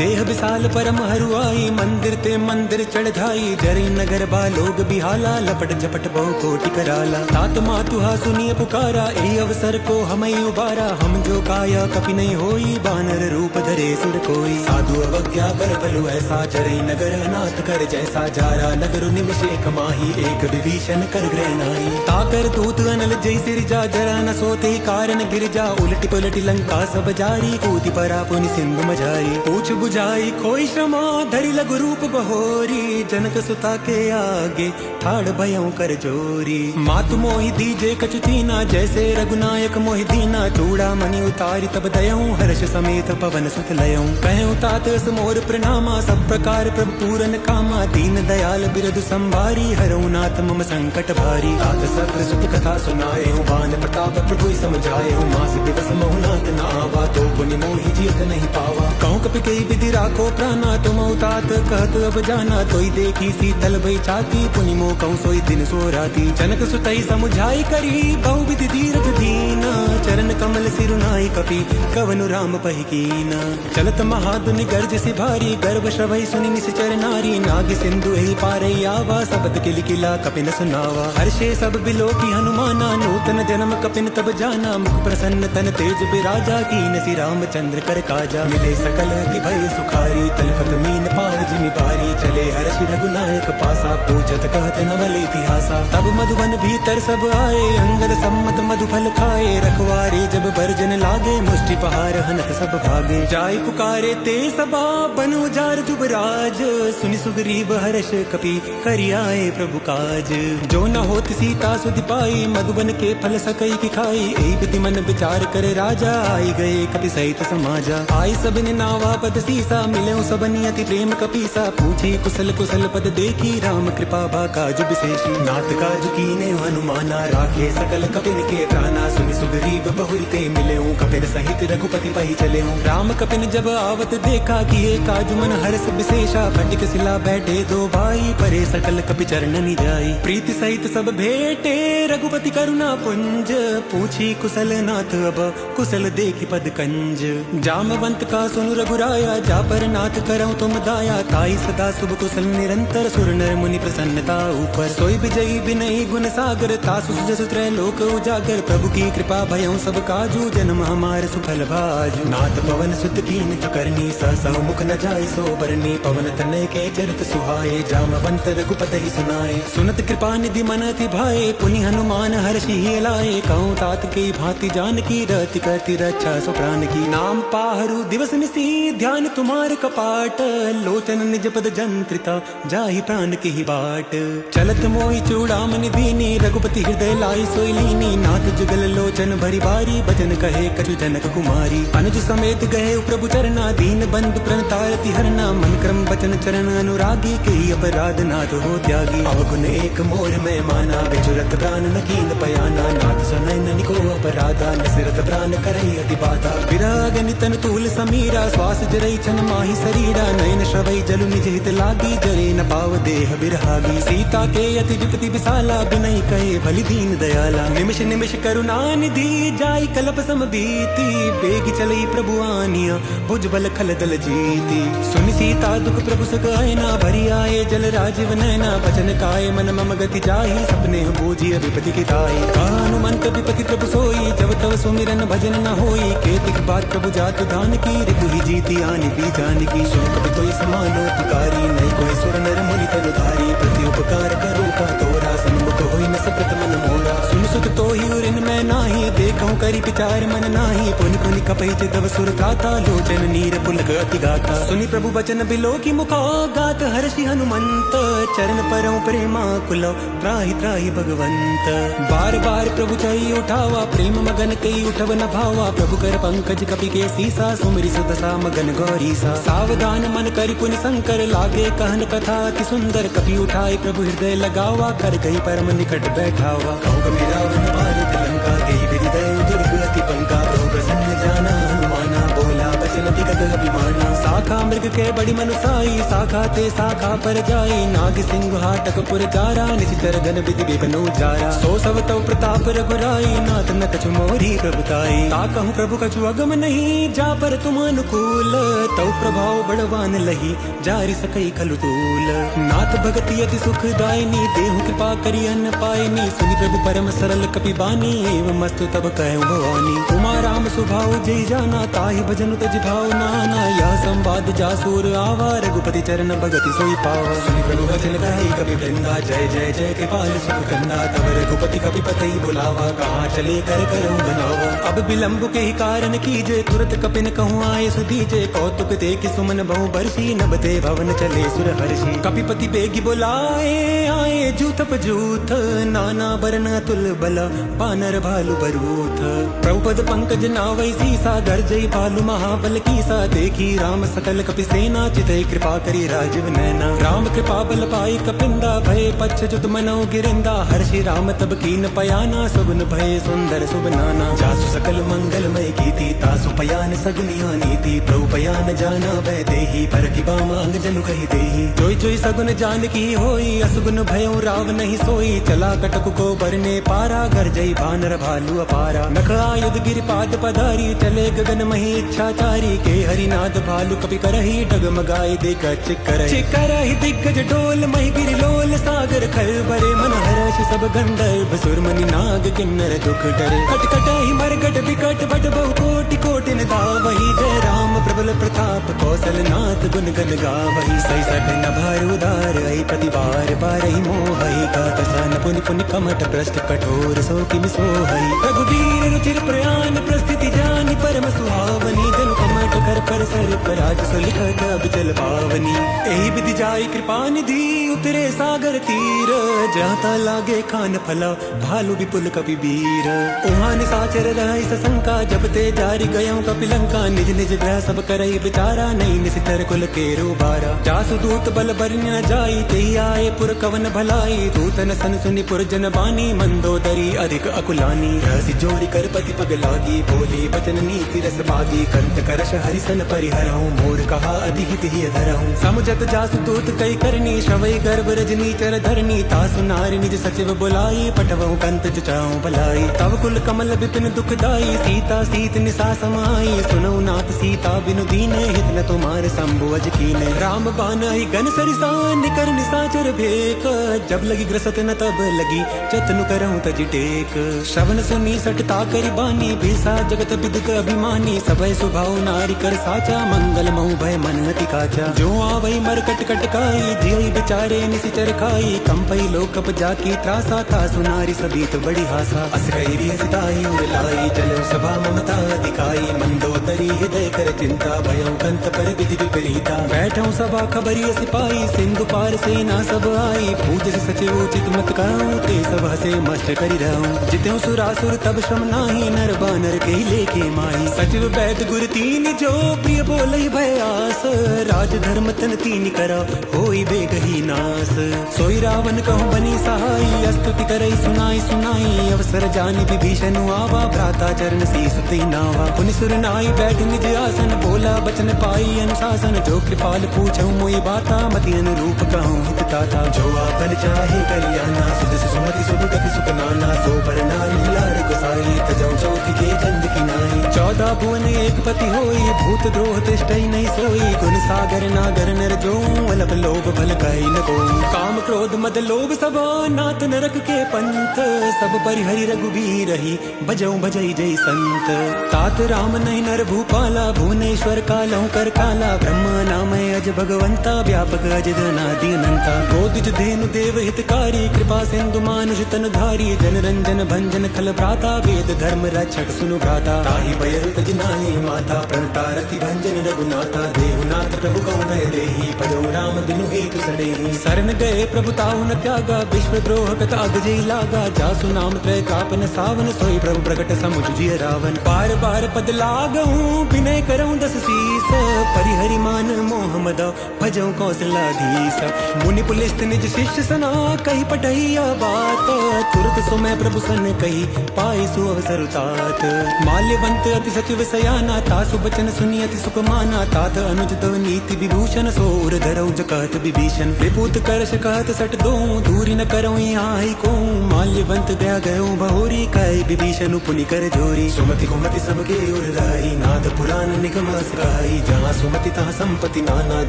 देह विशाल परम हरुआई, मंदिर ते मंदिर चढ़ाई। जरी नगर बा लोग बिहाला, लपट झपट बहु कोटि कराला। तात मातुहा सुनिए पुकारा, ए अवसर को हमें उबारा। हम जो काया कपि नहीं होई, बानर रूप धरे सुर कोई। साधु अवज्ञा कर बलु ऐसा, जरी नगर अनाथ कर जैसा। जारा नगर निमिषे कमाही, एक विभीषण कर ग्रह नाई। ताकर दूत अनल जय सिरजा, जरा न सोते कारण गिरजा। उलटी पलटी लंका सब जारी, कूदी परा पुनि सिंधु मझारी। पूछ बुझाई कोई क्षमा, धरि लघु रूप बहोरी। जनक सुता के आगे ठाड़ भयं कर जोरी। मातु मोहि दीजे कछु दीना, जैसे रघुनायक मोहि दीना। चूड़ा मणि उतारी तब दयऊं, हर्ष समेत पवन सुत लयऊं। कहूं तात मोर प्रणामा, सब प्रकार प्रभु पूरन कामा। दीन दयाल बिरधु संभारी, हरऊ नाथ मम संकट भारी। तात सत्र सुत कथा सुनाए, बान प्रताप प्रभु समझाए। मास दिवस महु नाथ न आवा, तो पुनि मोहि जीत नहीं पावा। कहूं कपि कई विधि राखो प्राणा, तुम तात कहत अब जाना। तोई देखी शीतल भई छाती, पुनि मोह कहूं सोई दिन सो राती। जनक सुतई समुझाई करी, बहु विधि धीरज दीना। चरण कमल सिरुनाई कपि, कवनु राम पहि कीना। चलत महादुनि गर्ज से भारी, गर्भ श्रवई सुनि निश्चर नारी। नाग सिंधु एहि पारई आवा, सबद किल किला कपिन सुनावा। हर्षे सब बिलो की हनुमाना, नूतन जन्म कपिन तब जाना। मुख प्रसन्न तन तेज बिराजा, कीन सी रामचंद्र कर काजा। मिले सकल की भय सुखारी, तलफत मीन पाव जिमि बारी। चले हर्ष रघुनायक पासा, पूछत कहत नवल इतिहासा। तब मधुबन भीतर सब आए, अंगद सम्मत मधुफल खाए। रखवारे जब बरजन लागे, मुष्टि पहार हनक सब भागे। जाय पुकारे ते सबा, बन उजार जुबराज। सुनि सुग्रीव हर्ष कपि, करि आए प्रभु काज। जो न होत सीता सुधि पाई, मधुबन के फल सकई की खाई। एहि विधि मन विचार करे राजा, आई गए कपि सहित समाजा। आई सबने नावा पद सीसा, मिले सबनि अति प्रेम कपीसा। पूछी कुशल कुशल पद देखी, राम कृपा बा काज विशेषी। नाथ काज कीने हनुमाना, राखे सकल कपिन के प्राणा। सुनि सुग्रीव बहुरी ते मिले, कपिन सहित रघुपति पहि चले। राम कपिन जब आवत देखा, किए काज मन हर्ष विशेषा। फटिक सिला बैठे दो भाई, परे सकल कपि चरणनि जाई। प्रीति सहित सब भेटे, रघुपति करुणा पुंज। पूछी कुशल नाथ अब, कुशल देखी पद कंज। जामवंत का सुनु रघुराया, जा पर नाथ करऊं तुम दाया। ताई सदा शुभ कुशल निरंतर, सुर नर मुनि प्रसन्नता ऊपर। सोई विजयी विनयी गुण सागर, तासु सुजसु त्रैलोक उजागर। प्रभु की कृपा भयं सब काजू, जन्म हमार सुफल भाजू। नाथ पवन सुत कीन जो करनी, सहु मुख न जाय सो बरनी। पवन तनय के चरित सुहाए, जामवंत रघुपति सुनाए। सुनत कृपा निधि मन अति भाए, पुनि हनुमान हर्षि लाए। कहूं तात के भांति जानकी, रति करती रक्षा सो प्राण की। नाम पाहरु दिवस निसी, ध्यान तुम्हार कपाट। लोचन निज पद जंत्रिता, जाहि प्राण की ही बाट। चलत मोहि चूड़ामणि दीनी, रघुपति हृदय लाई सोई लीनी। नाथ जुगल लोचन भरी बारी, बचन कहे कछु जनक कुमारी। अनुज समेत गए प्रभु चरना, दीन बंधु प्रणतारति हरना। मन क्रम बचन चरण अनुरागी, कई अपराध नाथ हो त्यागी। अवगुण एक मोर में माना, बिचुरत प्राण न कीन पयाना। नाथ सुनय ननि को अपराधा, निसिरत प्राण करई अति बाधा। विराग नितन तूल समीरा, श्वास जरई छन माही शरीरा। नयन श्रवई जलु निज हित लागी, जरे न पाव देह बिरहागी। सीता के अति विपति विशाला, बिनय कहे भलि दीन दयाला। निमिष निमिष करुणा निधि, जाय कल्प सम बीती। बेग चलई प्रभु आनिया, भुज बल खल दल जीती। सुनि सीता दुख प्रभु सक आयना, भरी आए जल राजीव नैना। बचन काय मन मम गति जाहि, सपने बूझी विपति की ताई। हनुमंत विपति प्रभु सोई, जब तब सुमिरन भजन न होई। केतिक बात प्रभु जात दान की, रिपु ही जीती आनि भी जानकी। सुन कपि कोई समानो तुकारी, नहीं कोई सुर नर मुनि तनुधारी। प्रति उपकार करो का तोरा, सन्मुख होई न सपत मन मोरा। सुन सुत तो ही उरिन मैं नाही, देखऊं करि विचार मन नाही। पुनि पुनि कपहि चितव सुर त्राता, लोचन नीर पुलक अति गाता। सुनि प्रभु बचन बिलो की मुखा, गात हर्षि हनुमंत। चरण परम प्रेमा कुलौ, त्राहि त्राहि भगवंत। बार बार प्रभु चई उठावा, प्रेम मगन कई उठव न भावा। प्रभु कर पंकज कपि के सीसा, सुमिरि सुदशा मगन गौरीसा। सावधान मन करि पुनि शंकर, लागे कहन कथा अति सुंदर। कपि उठाए प्रभु हृदय लगावा, कर गई परम निकट बैठावा। कहूँ कपि रावण मारे लंका, देहि विधि दयो दुर्ग अति पंका। प्रभु प्रसन्न जाना हनुमाना, बोला बचन वचन विगत अभिमाना। शाखा मृग के बड़ी मनुसाई, शाखा ते शाखा पर जाई, नाग सिंह हाटक पुर जारा, निशिचर गन विधि विघ्नो जारा। सो सब तव प्रताप रघुराई, नाथ न कछु मोरी प्रभुताई। ताकहु प्रभु कछु अगम नहीं, जा पर तुम अनुकूल, तव प्रभाव बड़वान लही, जारि सकई खलु तूल। नाथ भगति अति सुखदायिनी, देहु कृपा करि अन्न पायनी, सुनि प्रभु परम सरल कपि बानी, एवं मस्तु तब कहु भवानी। उमा राम सुभाव जय जाना, ताहि भजनु तज भाव नाना, यह संवाद जासूर आवा, रघुपति चरण भगति सोई पावा। सुनि प्रभु वचन कहि कपि वृंदा, जय जय जय कृपाल सुख कंदा, तब रघुपति कपि पतई बुलावा, कहाँ चले कर करऊं बनावा। अब विलंब के ही कारण कीजे, तुरत कपिन कहूँ आए सुदीजे, कौतुक देख सुमन बहु बरसी, नभते भवन चले सुर हर्षि। कपिपति बेगी बोलाए आए, जूथप जूथ नाना बरन अतुल बला, बानर भालु बरूथ। प्रभुपद पंकज नावै सीसा, गर्जई भालु महाबल कीसा, देखी राम सकल कपि सेना, चितई कृपा करी राजीव नैना। राम कृपा बल पाई कपिंदा, भय पच्छ जुत मनो गिरिंदा, हर्षि राम तब कीन पयाना, सुबन भय सुंदर शुभ नाना। जासु सकल मंगलमय कीति, तासु पयान सगुनिया नीति, प्रभु पयान जाना भय देहि, पर कि बामांग जनु कहि देहि। जोई जोई सगुन जान की होई, असुगुन भयउ राव नहीं सोई, चला कटक को बरने पारा, गर्जई बानर भालु अपारा। नख आयुध गिरिपाद पधारी, चले गगन मही इच्छाचारी, के हरिनाद भालु कपि करहि, डगमगाए देख चिक्करहि। दिग्गज डोल मही गिरि लोल, सागर खल बरे मन हर्ष, सब गंधर्व सुरमनि नाग किन्नर दुख डरे। कटकटहि मरकट विकट बट बहु कोटि कोटिन धावहि, जय राम प्रबल प्रताप कौशल नाथ गुण गन गावहि। सई सठ नभर उदार ऐ प्रतिबार बारहि मोहहि, गात सन पुनि पुनि कमठ भ्रष्ट कठोर सो किम सोहइ। रघुबीर रुचिर प्रयाण प्रस्थिति जानि, परम सुहावनी, जनु कमठ कर पर सर पराज सुलिखत अबिचल पावनी। एहि विधि जाई कृपा निधि, उतरे सागर तीर, जाता लागे खान फला, भालु विपुल कपि वीर। उहाँ निसाचर रहै सशंका, जब ते जारि गयऊं कपिलंका, निज निज ग्रह सब करई विचारा, नहीं निशिचर कुल केरो बारा। जासु दूत बल बरन्या जाई, तेहि आए पुर कवन भलाई, दूतन सन सुनि पुर जन बानी, मंदोदरी अधिक अकुलानी। रसि जोरि कर पति पग लागी, बोली बचन नीति रस बागी, कंत करश हरिसन परिहरऊं, मोर कहा अति हित ही धरऊं। समुझत जासु दूत कई करनी, श्रवई गर्भ रजनी चर धरनी, तासु नारि निज सचिव बुलाई, पटवऊं कंत जचाऊं भलाई। तब कुल कमल विपिन दुखदाई, सीता सीत निसा समाई, सुनऊ नाथ सीता बिनु दीने, हित न तुमार शंभु अज कीने। राम बानहि गन सरिसा, निकर निसाचर भेक, जब लगी ग्रसत न तब लगी, चतनु करऊं तज टेक। श्रवण सुनी सटता करि बानी, भीसा जगत विदित अभिमानी, सबय सुभाव नारी कर साचा, मंगल महु भय मन अति काचा। जो आवै मरकट कटकाई, जियई बिचारे निशिचर खाई, कंपई लोकप जाकी त्रासा, तासु नारी सभीत बड़ी हासा। अस कहि सिताई उड़लाई, चलो सभा ममता दिखाई, मंदोदरी हृदय कर चिंता, भयउ कंत पर विधि विपरीता। बैठऊं सभा खबरिय सिपाही, सिंधु पार सेना सब आई, पूज सचिव उचित मत कहूं, ते सब हसे मस्त करि रहूं। जितेऊ सुरासुर तब श्रम नाही, नर बानर के लेके माही। सचिव बैठ गुर तीन जो, प्रिय बोलई भय आस, राज धर्म तन तीन करा, होई बेगही नास। सोई रावण कहूं बनी सहाई, स्तुति करई सुनाई सुनाई, अवसर जानि विभीषण आवा, भ्राता चरण शीस तेहि नावा। पुनि सुर नाई बैठ निज आसन, बोला बचन पाई अनुशासन, जो कृपाल पूछऊं मोहि बाता, मति अनुरूप कहूं हित ताता। जो आपन चाहे कल्याणा, सुजस सुमति सुभ गति सुख नाना, सो पर नारी लार गोसाई, तजौ चौथि के चंद की नाई। 14 भुवन एक पति होई, भूत द्रोह तिष्ठई नहीं सोई, गुण सागर नागर नर जोऊं, अलप लोभ भल कहि न कोई। काम क्रोध मद लोभ सब नाथ नरक के पंथ, सब परिहरि रघुबीर ही, भजऊं भजई जय संत। तात राम नहीं नर भूपाला, भुवनेश्वर कालहु कर काला, ब्रह्म नामय अज भगवंता, व्यापक अज धनादि अनंता। गोदिज धेनु देव हितकारी, कृपा सिंधु मानुष तन धारी, जन रंजन भंजन खल भ्राता, वेद धर्म रक्षक सुनु भ्राता। ताहि भय तज नाहि माता, प्रणता रति भंजन रघुनाथा, देहुनाथ प्रभु कहुँ भय देहि, भजऊं राम बिनु हेतु सनेहि। शरण गए प्रभु ताहु न त्यागा, विश्व द्रोह कताग जय लागा। जासु नाम त्रय कापन सावन, सोई प्रभु प्रकट समुझ जिय रावण। बार बार पद लागहूँ विनय करऊँ दस शीस, परिहरि मान मोह मद भजऊँ कौशलाधीश। मुनि पुलिस निज शिष्य सना, कही पढ़ैया बात। तुरत सो मैं प्रभु सन कही, पाई सु अवसर तात। माल्यवंत अति सचिव सयाना, तासु बचन सुनी अति सुख माना। तात अनुज तव नीति विभूषण, सोर धरऊ जकत विभीषण। विभूत करश कहत सट दो, दूरी न करऊँ आई को। माल्यवंत गया गयो बहोरी, कई विभीषण पुनि कर जोरी। सुमति कुमति सबके उर लाई, नाद पुराण निगम असगाई। जहाँ सुमति तहाँ संपत्ति नाना,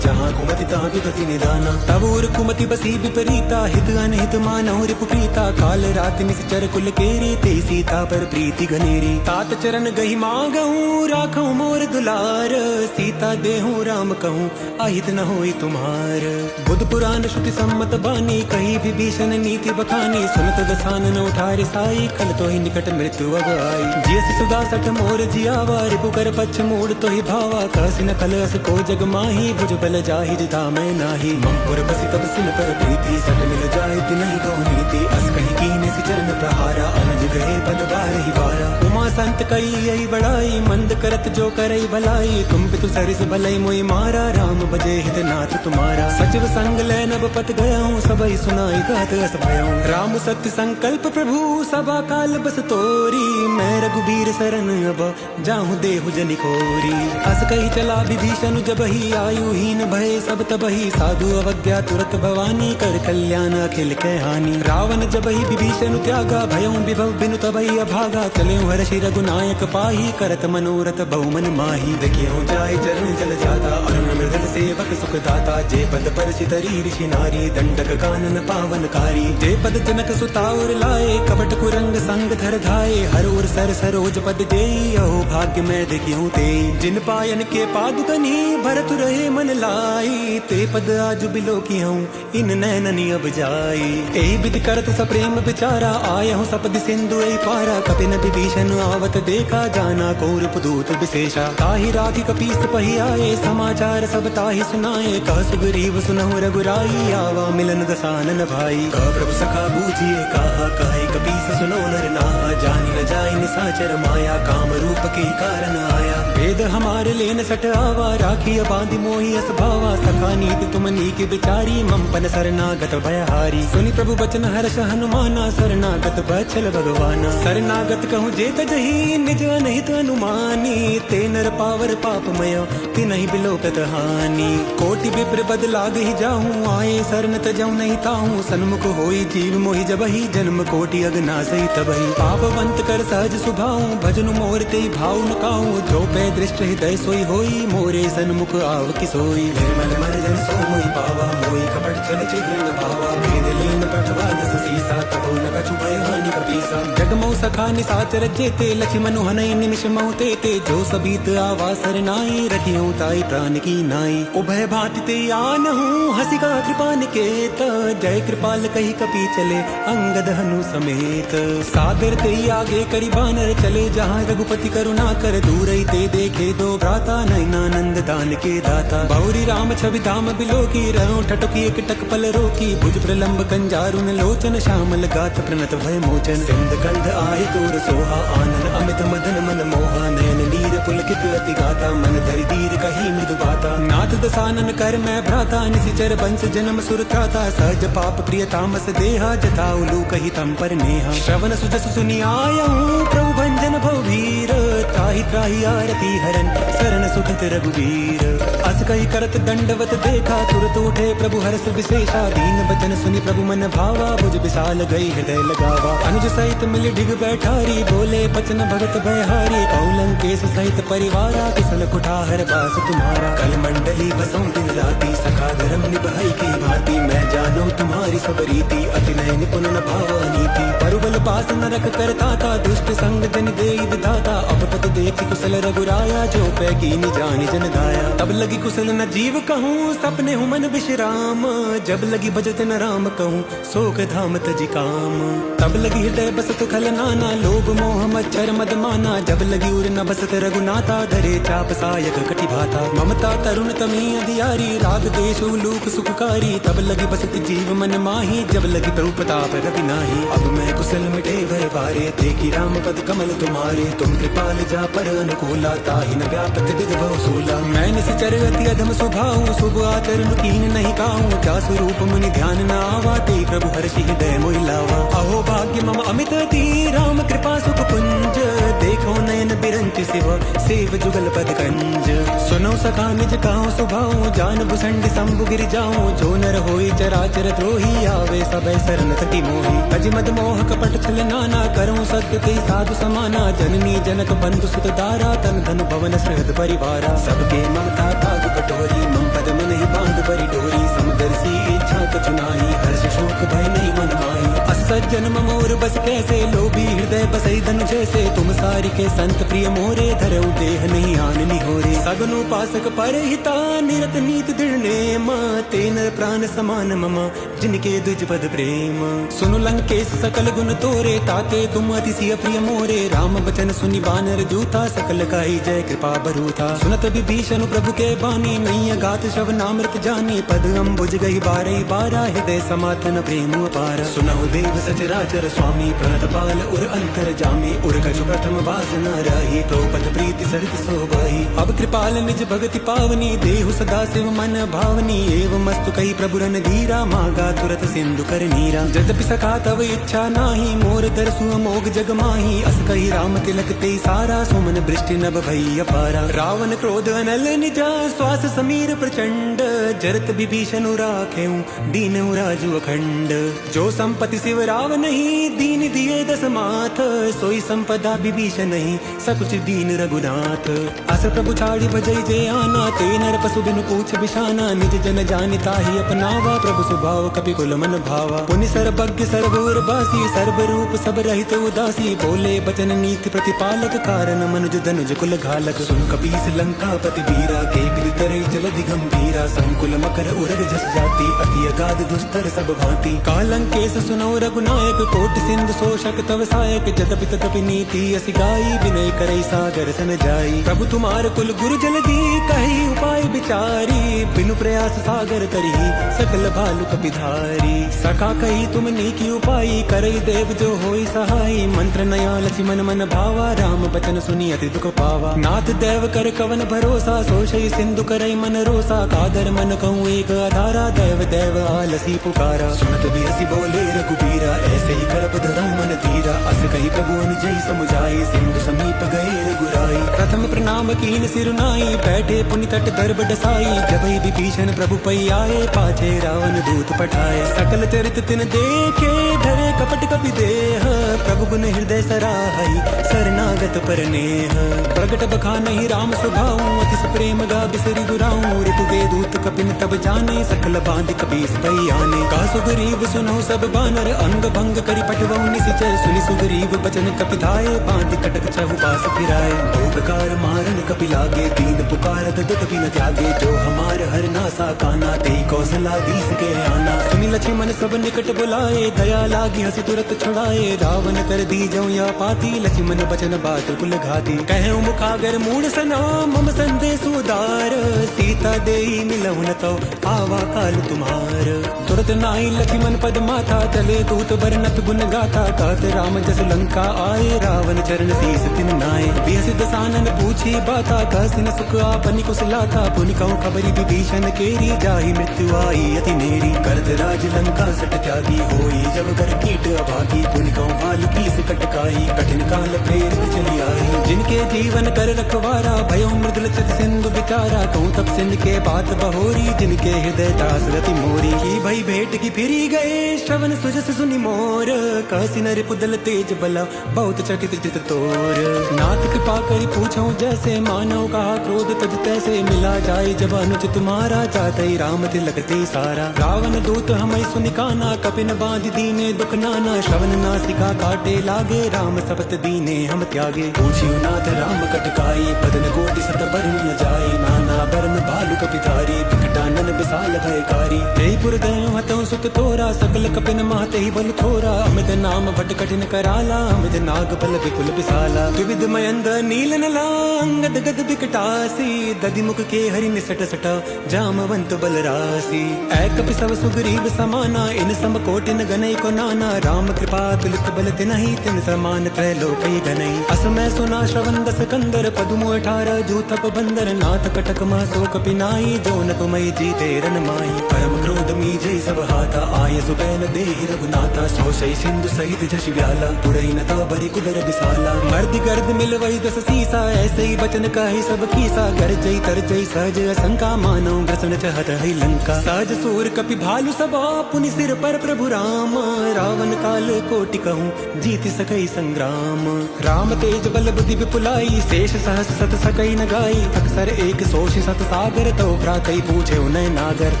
जहाँ कुमति तहाँ विपति निदाना। तब उर कुमति बसी विपरीता, हित अनहित मानहु रिपु प्रीता। काल रात निश्चर कुल केरी, ते सीता पर प्रीति घनेरी। तात चरण गही मांगहूँ, राखऊँ मोर दुलार। सीता देहूँ राम कहूँ, अहित न होई तुम्हार। बुद्ध पुराण श्रुति सम्मत बानी, कही विभीषण नीति बखानी। सुनत दसानन उठारे साई, खल तो ही निकट मृत्यु अब आई। जियसि सुधा सठ मोर जियावा, रिपु कर पक्ष मूड तो ही भावा। कहसि न खल अस को जग माही, भुज बल जाहि जिता मैं नाही। ममपुर बसि तब सिन पर प्रीति, सट मिल जाए तिनहि कहो नीति। अस कही कीने सि चरण प्रहारा, अनुज गए पद बारहि बारा। उमा संत कई यही बड़ाई, मंद करत जो करई भलाई। तुम पितु सरिस भलई मोई मारा, राम बजे हित नाथ तुम्हारा। सचिव संग लै नभ पत गयाऊँ, सबई सुनाई गात अस भयऊँ। राम सत्य संकल्प प्रभु, सभा काल बस तोरी। मैं रघुबीर शरण अब जाहूँ देहु जनि खोरी। अस कही चला विभीषण जबहि, आयुहीन भय सब तबहि। साधु अवज्ञा तुरत भवानी, कर कल्याण अखिल के हानि। रावण जबहि विभीषण त्यागा, भयऊँ विभव बिनु तबहि अभागा। चलेऊँ हर्षि रघुनायक पाही, करत मनोरथ बहुमन माही। देखियो जाय चरण जल जाता, अरुण मृदल सेवक सुख दाता। जे पद पर सितरी ऋषि नारी, दंडक कानन पावनकारी। जे पद जनक सुता उर लाए, कपट कुरंग संग धर धाये। हर उर सर सरोज पद देई, अहो भाग्य मैं देखियो ते। जिन पायन के पादुकनी, भरत रहे मन लाई। ते पद आज बिलो की हूँ, इन नैननी अब जाई। एहि विधि करत सप्रेम विचारा, आयहूँ सपदि सिंधु एहि पारा। कपिन विभीषण आवत देखा, जाना कौरव दूत विशेषा। ताहि राखी कपीस पहि आए, समाचार सब ताहि सुनाए। कह सुग्रीव सुनहु रघुराई, आवा मिलन दसानन भाई। कह प्रभु सखा बूझिए कहा, कहे कपीस सुनो नर नाहा। जानि न जाय निसाचर माया, काम रूप के कारण आया। वेद हमारे लेन सट आवा, राखी बांधि मोहि अस भावा। सखा नीति तुम नीक विचारी, ममपन शरणागत भयहारी। सुनि प्रभु बचन हर्ष हनुमाना, शरणागत बचल भगवाना। शरणागत कहूँ जे तजहि, निज अनहित अनुमानी। ते नर पावर पापमय, तिनहि बिलोकत हानि। कोटि विप्र बद लाग ही जाहूँ, आए शरण तजऊँ नहीं ताहूँ। सन्मुख होई जीव मोहि जबहि, जन्म कोटि अगनासई तबहि। पापवंत कर सहज सुभाऊँ, भजनु मोर तेहि भाव न काहूँ। जो पे दृष्ट हृदय सोई होई, मोरे सन्मुख आव कि सोई। निर्मल मन जन सो मोहि पावा, मोहि कपट छल छिद्र न भावा। भेद लीन पठवा दस सीसा, तबो न कछु भय हानि कपीसा। जगमौ सखा निसाचर जेते, लक्ष्मण हनई निमिष महु तेते। जो सबीत आवा सरनाई, रखियो ताई प्राण की नाई। उभय भांति ते आनहूँ, हंसी का कृपा निकेत। जय कृपाल कही कपी चले, अंगद हनु समेत। सादर ते आगे करी बानर चले, जहाँ रघुपति करुणा कर। दूरई ते देखे दो भ्राता, नयनानंद दान के दाता। बहुरी राम छवि धाम बिलो की, रहो ठटुकी एक टक पल रोकी। भुज प्रलंब कंजारुन लोचन, श्यामल गात प्रणत भय मोचन। सिंध कंध आए तोर सोहा, आनन अमित मदन मन मोहा। नयन नीर पुलकित अति गाता, मन धरि धीर कही मृदु बाता। नाथ दसानन कर मैं भ्राता, निशिचर बंश जन्म सुर त्राता। सहज पाप प्रिय तामस देहा, जथा उलू कही तम पर नेहा। श्रवण सुजस सुनि आयहूँ, प्रभु भंजन भवभीर। त्राहि त्राहि आरती हरन, शरण सुखत रघुवीर। अस कही करत दंडवत देखा, तुरत उठे प्रभु हर्ष विशेषा। दीन बचन सुनि प्रभु मन भावा, भुज विशाल गई हृदय लगावा। अनुज सहित मिल डिग बैठारी, बोले बचन भगत भयहारी। कौलंकेश सहित परिवारा, कुशल कुठार बास तुम्हारा। कल मंडली बसों दिन राती, सखा धर्म निभाई की भांति। मैं जानो तुम्हारी सब रीति, अति नय निपुण न भावा नीति। परुबल पास न रख करता था, दुष्ट संग जन देई विधाता। अब पद देखी कुशल रघुराया, जो पैगी नि जानी जन गाया। तब लगी कुशल न जीव कहूँ, सपने हूँ मन विश्राम, जब लगी भजत न राम कहूँ, सोख धाम तजी काम। तब लगी हृदय बसत खल नाना, लोभ मोह मच्छर मद माना, जब लगी उर न बसत रघुनाथा, धरे चाप सायक कटि भाता। ममता तरुण तमी अधियारी, राग देश उलूक सुखकारी, तब लगी बसत जीव मन माही, जब लगी प्रभु प्रताप रवि नाही। अब मैं कुशल मिटे भय बारे, देखी राम पद कमल तुम्हारे, तुम कृपाल जा पर अनुकूला, ताहि न व्यापत विध बहु सूला। मैं निश्चर अति अधम स्वभाव, शुभ आचरण कीन नहीं काहूँ, जा स्वरूप मुनि ध्यान न आवा, ते प्रभु हर्षि हृदय मोहि लावा। अहो भाग्य मम अमित अति, राम कृपा सुख पुंज, देखो नयन बिरंच शिव, सेव जुगल पद कंज। सुनो सखा निज काहू सुभाऊ, जान भुसंड शंभु गिर जाऊं, जो नर होई चराचर द्रोही, आवे सबे शरण तति मोही। अज मद मोह कपट छल नाना, करूं सत्य ते साधु समाना, जननी जनक बंधु सुत दारा, तन धन भवन सहृद परिवारा। सबके ममता भाग बटोरी, मम पद मन ही बांध परि डोरी, समदर्शी इच्छा कछु नाही, हर्ष शोक भय नहीं मन माही। अस सज्जन मोर बस कैसे, लोभी हृदय बसई धन जैसे, तुम सारि के संत प्रिय मोरे, धरऊ देह नहीं आननी होरे। सगनु पासक पर हिता, निरत नीत दृढ़ नेम, तेन प्राण समान मम, जिनके द्विज पद प्रेम। सुनु लंकेश सकल गुण तोरे, ताते तुम अतिशय प्रिय मोरे, राम बचन सुनि बानर जूता, सकल काई जय कृपा बरूथा। सुनत विभीषण प्रभु के बानी, नैया गात शव नामृत जानी, पद अम्बुज गई बारई बारा, हृदय समातन प्रेम अपार। सुनहु देव सचराचर स्वामी, प्रणतपाल उर अंतर जामी, उर कछु प्रथम वासना राही, प्रोपत प्रीति सरित शोभाही। अब कृपाल निज भगति पावनी, देहु सदा शिव मन भावनी, एवं मस्तु कही प्रभु रन धीरा, मागा तुरत सिंधु कर नीरा। जदपि सखा तव इच्छा नाही, मोर दरसु अमोघ जग माही, अस कही राम तिलक ते सारा, सुमन वृष्टि नभ भई अपारा। रावण क्रोध अनल निजा, श्वास समीर प्रचंड, जरत विभीषण राखेऊ, दीन राजु अखंड। जो संपत्ति शिव राव नहीं, दीन दिए दस माथ, सोई संपदा विभीषण नहीं, सकुच दीन रघुनाथ। अस प्रभु छाड़ी भजई जे आना, ते नर पशु बिनु पूछ बिशाना, निज जन जानिता ही अपनावा, प्रभु स्वभाव कपि कुल मन भावा। पुनि सर्वज्ञ सर्वोर बासी, सर्व रूप सब रहित उदासी, बोले बचन नीति प्रतिपालक, कारण मनुज धनुज कुल घालक। सुन कपीस लंका पति बीरा, केकरि तरई जलधि गंभीरा, संकुल मकर उरग जस जाति, अति अगाध दुस्तर सब भांति। कालंकेश सुनौ रघुनायक, कोटि सिंधु शोषक तव सायक, जदपि तदपि नीति असि गाई, विनय करई सागर सन जाई। प्रभु तुम्हार कुल गुरु जलधि, कही उपाय विचारी, बिनु प्रयास सागर तरही, सकल भालु कपिधारी। सखा कही तुम नीकी उपाई, करई देव जो होई सहाई, मंत्र नया लक्ष्मण मन भावा, राम बचन सुनी अति दुख पावा। नाथ देव कर कवन भरोसा, सोषई सिंधु करई मन रोसा, कादर मन कहूँ एक आधारा, देव देव आलसी पुकारा। सुनत भी हसी बोले रघुबीरा, ऐसे ही करब धरऊं मन धीरा, अस कही प्रभु अनुजई समुझाई, सिंधु समीप गए रघुराई। प्रथम प्रणाम कीन सिर नाई, बैठे पुनि तट गर्भ डसाई, जबहि विभीषण प्रभु पई आए, पाछे रावण दूत पठाए। सकल चरित तिन देखे, धरे कपट कपि देह, प्रभु गुण हृदय सराहई, शरणागत पर नेह। प्रगट बखानहि राम स्वभाऊ, अति प्रेम गा बिसरि दुराऊं, ऋतु दूत कपिन तब जाने, सकल बांध कपीस भई आने। का सुग्रीव सुनो सब बानर, अंग भंग करि पटवऊ निसिचर, सुनि सुग्रीव बचन कपिधाए, बांध कटक चहु पास फिराए। दो प्रकार मारन कपि लागे, दीन पुकारत दुत बिन त्यागे, जो हमार हर नासा काना, तेई कौशलाधीश के आना। सुनि लक्ष्मण सब निकट बुलाए, दया लागी हंसी तुरत छुड़ाए, रावण कर दी जऊं या पाती, लक्ष्मण बचन बात कुल घाती। कहऊं मुखागर मूढ़ सना, मम संदेश उदार, सीता देई मिलहुं न तो आवा काल तुम्हार। तुरत नाई लक्ष्मण पद माथा, चले दूत बरनत गुण गाथा, कहत राम जस लंका आए, रावण चरण शीस तिन नाए। बिहसि दसानन पूछी बाता, कहसिन सुख आपनि कुशलाथा, पुनि कहूं खबरि विभीषण केरी, जाहि मृत्यु आई अति नेरी। करत राज लंका सट त्यागी, होई जब कर कीट अभागी, पुनि कहूं भालु कीस कटकाई, कठिन काल प्रेरित चली आई। जिनके जीवन कर रखवारा, भयो मृदुल चित सिंधु बिचारा, कहूं तब सिंध के बात बहोरी, जिनके हृदय दास रति मोरी। की भई भेंट बेगी फिरी गए श्रवण सुजस सुनि मोर, कहसी नर पुदल तेज बला बहुत चकित चित तोर। नाथ कृपा करी पूछूं जैसे मानव कहा क्रोध तज तैसे, मिला जाए जब अनुज तुम्हारा चाहते राम तिलकते सारा। रावण दूत हमें सुनिकाना कपिन बांध दीने दुख नाना, श्रवण नासिका काटे लागे राम सपत दीने हम त्यागे। पूछियो नाथ राम कटकाई बदन कोटि सत बरन न जाए, नाना बरन भालु कपिधारी विकटानन विशाल भयकारी। जयपुर दयो हतों सुत तोरा सकल कपिन महते ही बल थोरा, अमित नाम भट कठिन कराला अमित नाग बल विपुल विशाला। विविध मयंद नील नला अंगद गद विकटासी, दधि मुख के हरि निसट सटा जामवंत बल रासी। ऐ कपि सब सुग्रीव समाना इन सम कोटिन गनई को नाना, राम कृपा तुलित बल तिनहि तिन समान त्रैलोक गनई। असमय सुना श्रवण दस कंदर पदुम 18 जूथप बंदर, नाथ कटक मा शोक पिनाई जो न तुमई जीते रन माई। परम क्रोध मीजे सब हाथा आय सुबैन देहि रघुनाथा, सोशई सिंधु सहित जश व्याला पुरई नता बरि कुदर विसाला। मर्द गर्द मिल वही दस सीसा ऐसे ही बचन कहे सब कीसा, कर जई तर जई सहज असंका मानो ग्रसन चहत है लंका। सहज सूर कपि भालु सबा पुनि सिर पर प्रभु राम, रावण काल कोटि कहूँ जीत सकई संग्राम। राम तेज बल बुद्धि विपुलाई शेष सहस सत सकई न गाई, अक्सर एक सोष सत सागर तो भ्रातई पूछे उनय नागर।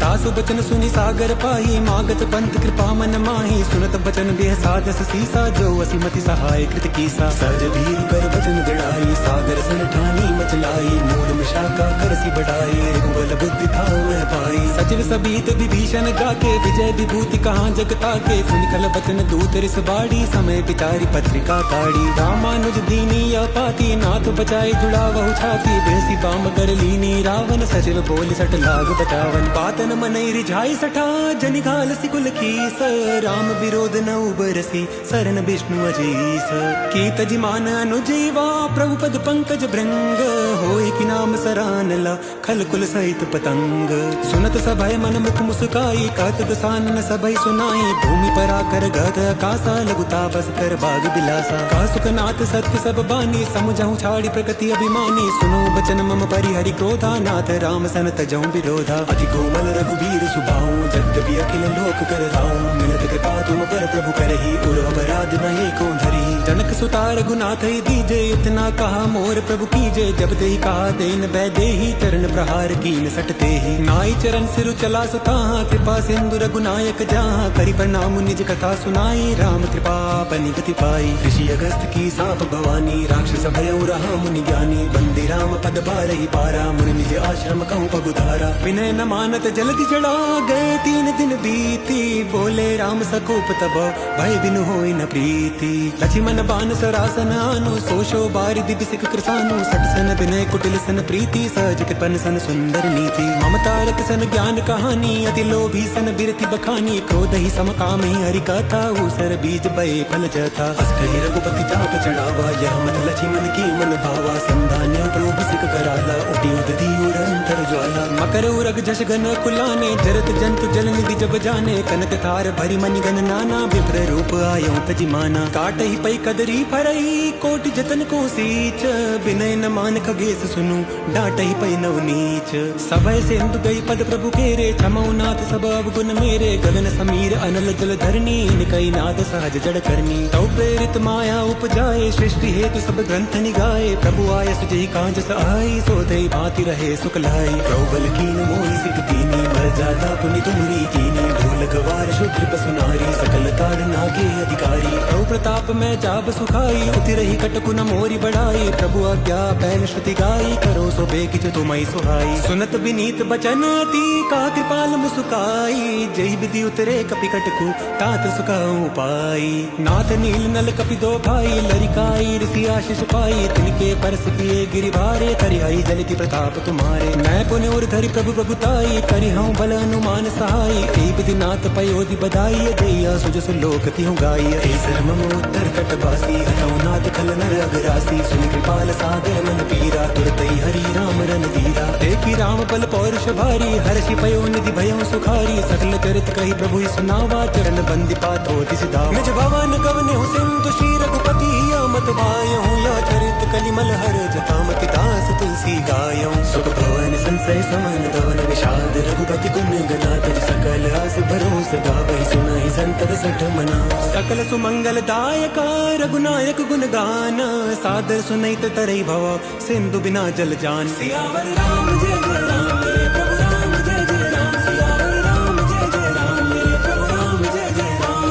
तासु बचन सुनि सागर पाही मागत पंथ कृपा मन माही, सुनत बचन देह साधस सीसा जो असीमति सहाय कृत कीसा। सहज धीर कर बचन दृढ़ाई सागर सन ठानी मचलाई, मूल मिशाका करसी बढ़ाई रघुबल बुद्धि थाओ मैं पाई। सचिव सबीत विभीषण गाके विजय विभूति कहाँ जगता के, सुनि खल बचन दूत रिस बाड़ी समय पितारी पत्रिका काढ़ी। रामानुज दीनी अपाती नाथ बचाए जुड़ा बहु छाती, बेसी बाम कर लीनी रावण सचिव बोल सट लाग बचावन। पातन मनई रिझाई सठा जनि घाल सिकुल कीस, राम विरोध न उबरसी शरण विष्णु अजीस। कीत जिमान अनुजीवा प्रभु पद पंकज भृंग, होय कि नाम सरानला खल कुल सहित पतंग। सुनत सभय मन मुख मुस्काई कहत दसानन सभय सुनाई, भूमि पर आकर गत आकाशा लघुता बस कर बाग बिलासा। का सुखनाथ सत्य सब बानी समझाऊं छाड़ी प्रकृति अभिमानी, सुनो बचन मम परिहरि क्रोधा नाथ राम सन तजऊं विरोधा। अति कोमल रघुवीर सुभाऊं जगदपि अखिल लोक कर राऊं, मिलत कृपा तुम पर प्रभु करही उर अपराध न एको धरी। जनक सुता रघुनाथ ही दीजे इतना कहा मोर प्रभु कीजे, जब ते कहा देन बैदेही चरण प्रहार कीन सटते ही। नाई चरण सिरु चला सुताहा कृपा सिंधु रघुनायक जहाँ, करि प्रणाम निज कथा सुनाई राम कृपा बनि गति पाई। ऋषि अगस्त की सांप भवानी राक्षस भयउ रहा मुनि ज्ञानी, बंदी राम पद बारही पारा मुनि निज आश्रम कहूँ पगुधारा। विनय न मानत जल्दी चढ़ा गए 3 दिन बीती, बोले राम सकोप तब भय बिनु होई न प्रीति। लक्ष्मण बान सरासन आनु सोशो बारि दिव्य सिख कृसानु, सट सन विनय कुटिल सन प्रीति सहज कृपन सन सुंदर नीति। ममता रत सन ज्ञान कहानी अति लोभी सन बिरति बखानी, क्रोध ही सम काम ही हरि कथा ऊसर बीज बये फल जथा। अस कहि रघुपति चाप चढ़ावा यह मत लक्ष्मण की मन भावा, संधान्य प्रभु सिख कराला उठी उदधि उर अंतर ज्वाला। मकर उरग जश गन कुलाने जरत जंतु जल निधि जब जाने, कनक थार भरी मनि गन नाना विप्र रूप आयो तजिमाना। काट ही पई कदरी फरई कोटि जतन को सींच, विनय न मान खगेश सुनु डांट ही पई नव नीच। सभय सिंधु गई पद प्रभु केरे क्षमऊ नाथ सब अवगुण मेरे, गगन समीर अनल जल धरनी निकई नाद सहज जड़ करनी। तौ प्रेरित माया उपजाए सृष्टि हेतु सब ग्रंथ निगाए, प्रभु आय सुजहि कांज सहाई सोतई भांति रहे सुख लाई। प्रभु कीन मोहि सिख दीनी मर जाता पुनि तुमरी कीनी, भूल गवार शूद्र पसुनारी सकल ताड़ना के अधिकारी। प्रभु प्रताप में जाब सुखाई उति रही कटकु न मोरी बढ़ाई, प्रभु आज्ञा पैन श्रुति गाई करो सो बेकिच तुमई सुहाई। सुनत विनीत बचन अति का कृपाल मुसुकाई, जय विधि उतरे कपि कटकु तात सुखाऊं पाई। नाथ नील नल कपि दो भाई लरिकाई ऋषि आशीष पाई, तिनके परस किए गिरि भारे करिहाई जलति प्रताप तुम्हारे। मैं पुण्य उर धरि प्रभु प्रभुताई करिहाऊं बल अनुमान सहाय, ए विधि नाथ पयोधि बधाई दैया सुजस लोक तिहु गाई। ऐसर मम उत्तर कटवासी हतौ नाथ खल नर अगरासी, सुनि कृपाल सागर मन पीरा तुरतई हरि राम रन धीरा। देखी राम बल पौरुष भारी हर्षि पयो निधि भयउ सुखारी, सकल चरित कही प्रभु सुनावा चरण बंदी पातो तिस दावा। निज भवन गवने हूँ सिंधु श्री रघुपति मत भायहूँ, या चरित कलिमल हर जतामति दास तुलसी गायहूँ। सुख भवन संसय समन दवन विषाद रघुपति गुण गना तज सकल आस भरो सदा वही सुनाई संतत सठ मना। सकल सुमंगल दायका रघुनायक गुण गान, सादर सुनैत तरई भव सिंधु बिना जल जान। सियावर राम जय जय राम मेरे प्रभु राम जय जय राम। सियावर राम जय जय राम मेरे प्रभु राम जय जय राम।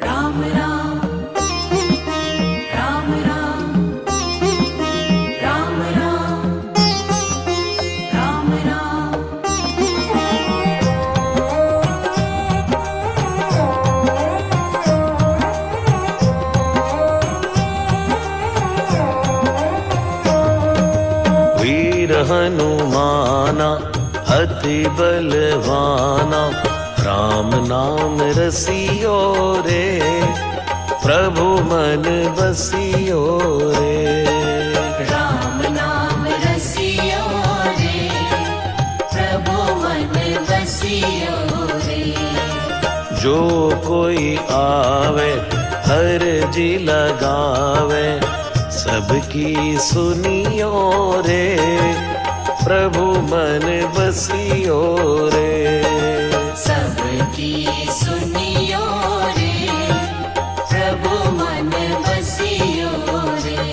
राम राम राम राम राम राम राम राम। वीर हनुमाना अति बलवाना, राम नाम रसियो रे, प्रभु मन बसियो रे। राम नाम रसियो रे, प्रभु मन बसियो रे। जो कोई आवे हर जी लगावे, सबकी सुनियो रे, प्रभु मन बसियो रे। सबकी सुनियो रे, प्रभु मन बसियो रे।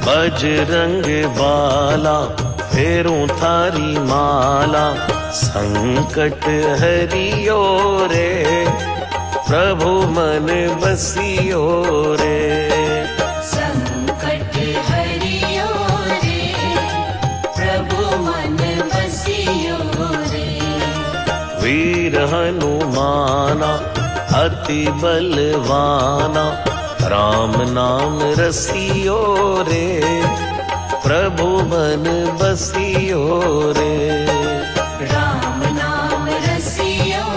बजरंग बाला फेरूं थारी माला, संकट हरियो रे, प्रभु मन बसियो रे। संकट हरियो रे, प्रभु मन बसियो रे। वीर हनुमाना अति बलवाना, राम नाम रसियो रे, प्रभु मन बसियो रे। राम नाम रसियो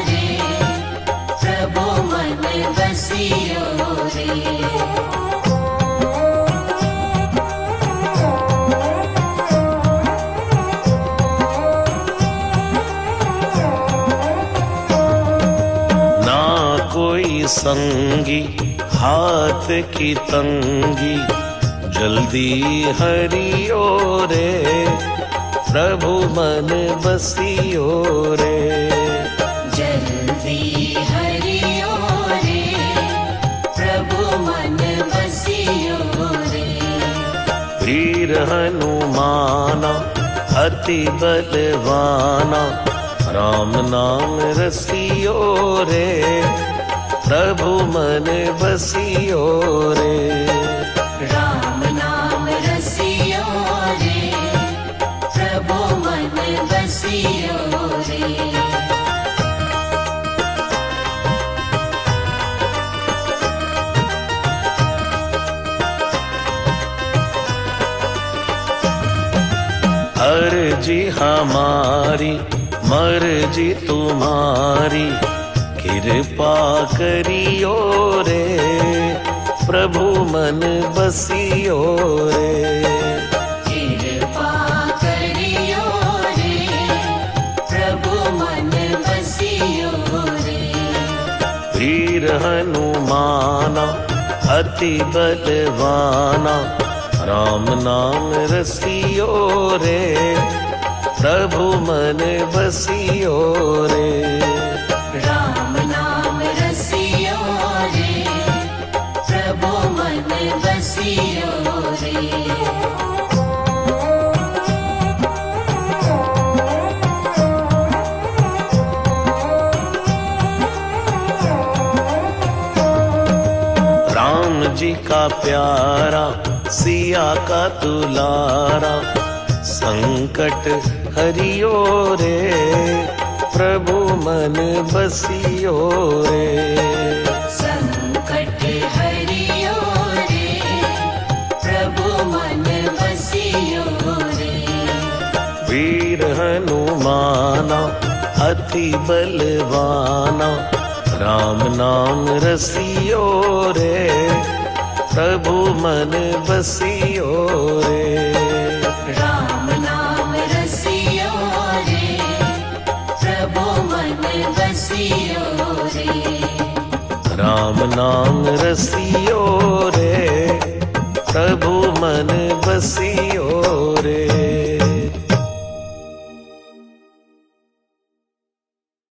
रे, प्रभु मन बसियो रे। ना कोई संगी हाथ की तंगी, जल्दी हरियो रे, प्रभु मन बसियो रे। जल्दी हरियो रे, प्रभु मन बसियो रे। वीर हनुमाना अति बलवाना, राम नाम रसियो रे, प्रभु मन बसियो रे। राम नाम रसियो रे, प्रभु मन बसियो रे। अर्जी हमारी मर्जी तुम्हारी, कृपा करियो रे, प्रभु मन बसियो रे। कृपा करियो रे, प्रभु मन बसियो रे। वीर हनुमाना अति बलवाना, राम नाम रसियो रे, प्रभु मन बसियो रे। राम नाम रसियो रे, प्रभु मन बसियो रे। राम जी का प्यारा सिया का दुलारा, संकट हरियो रे, प्रभु मन बसियो रे। संकट हरियो रे, प्रभु मन बसियो रे। वीर हनुमाना अति बलवाना, राम नाम रसियो रे, प्रभु मन बसियो रे। राम नाम रसियो रे, बसियो रे राम नाम रसियो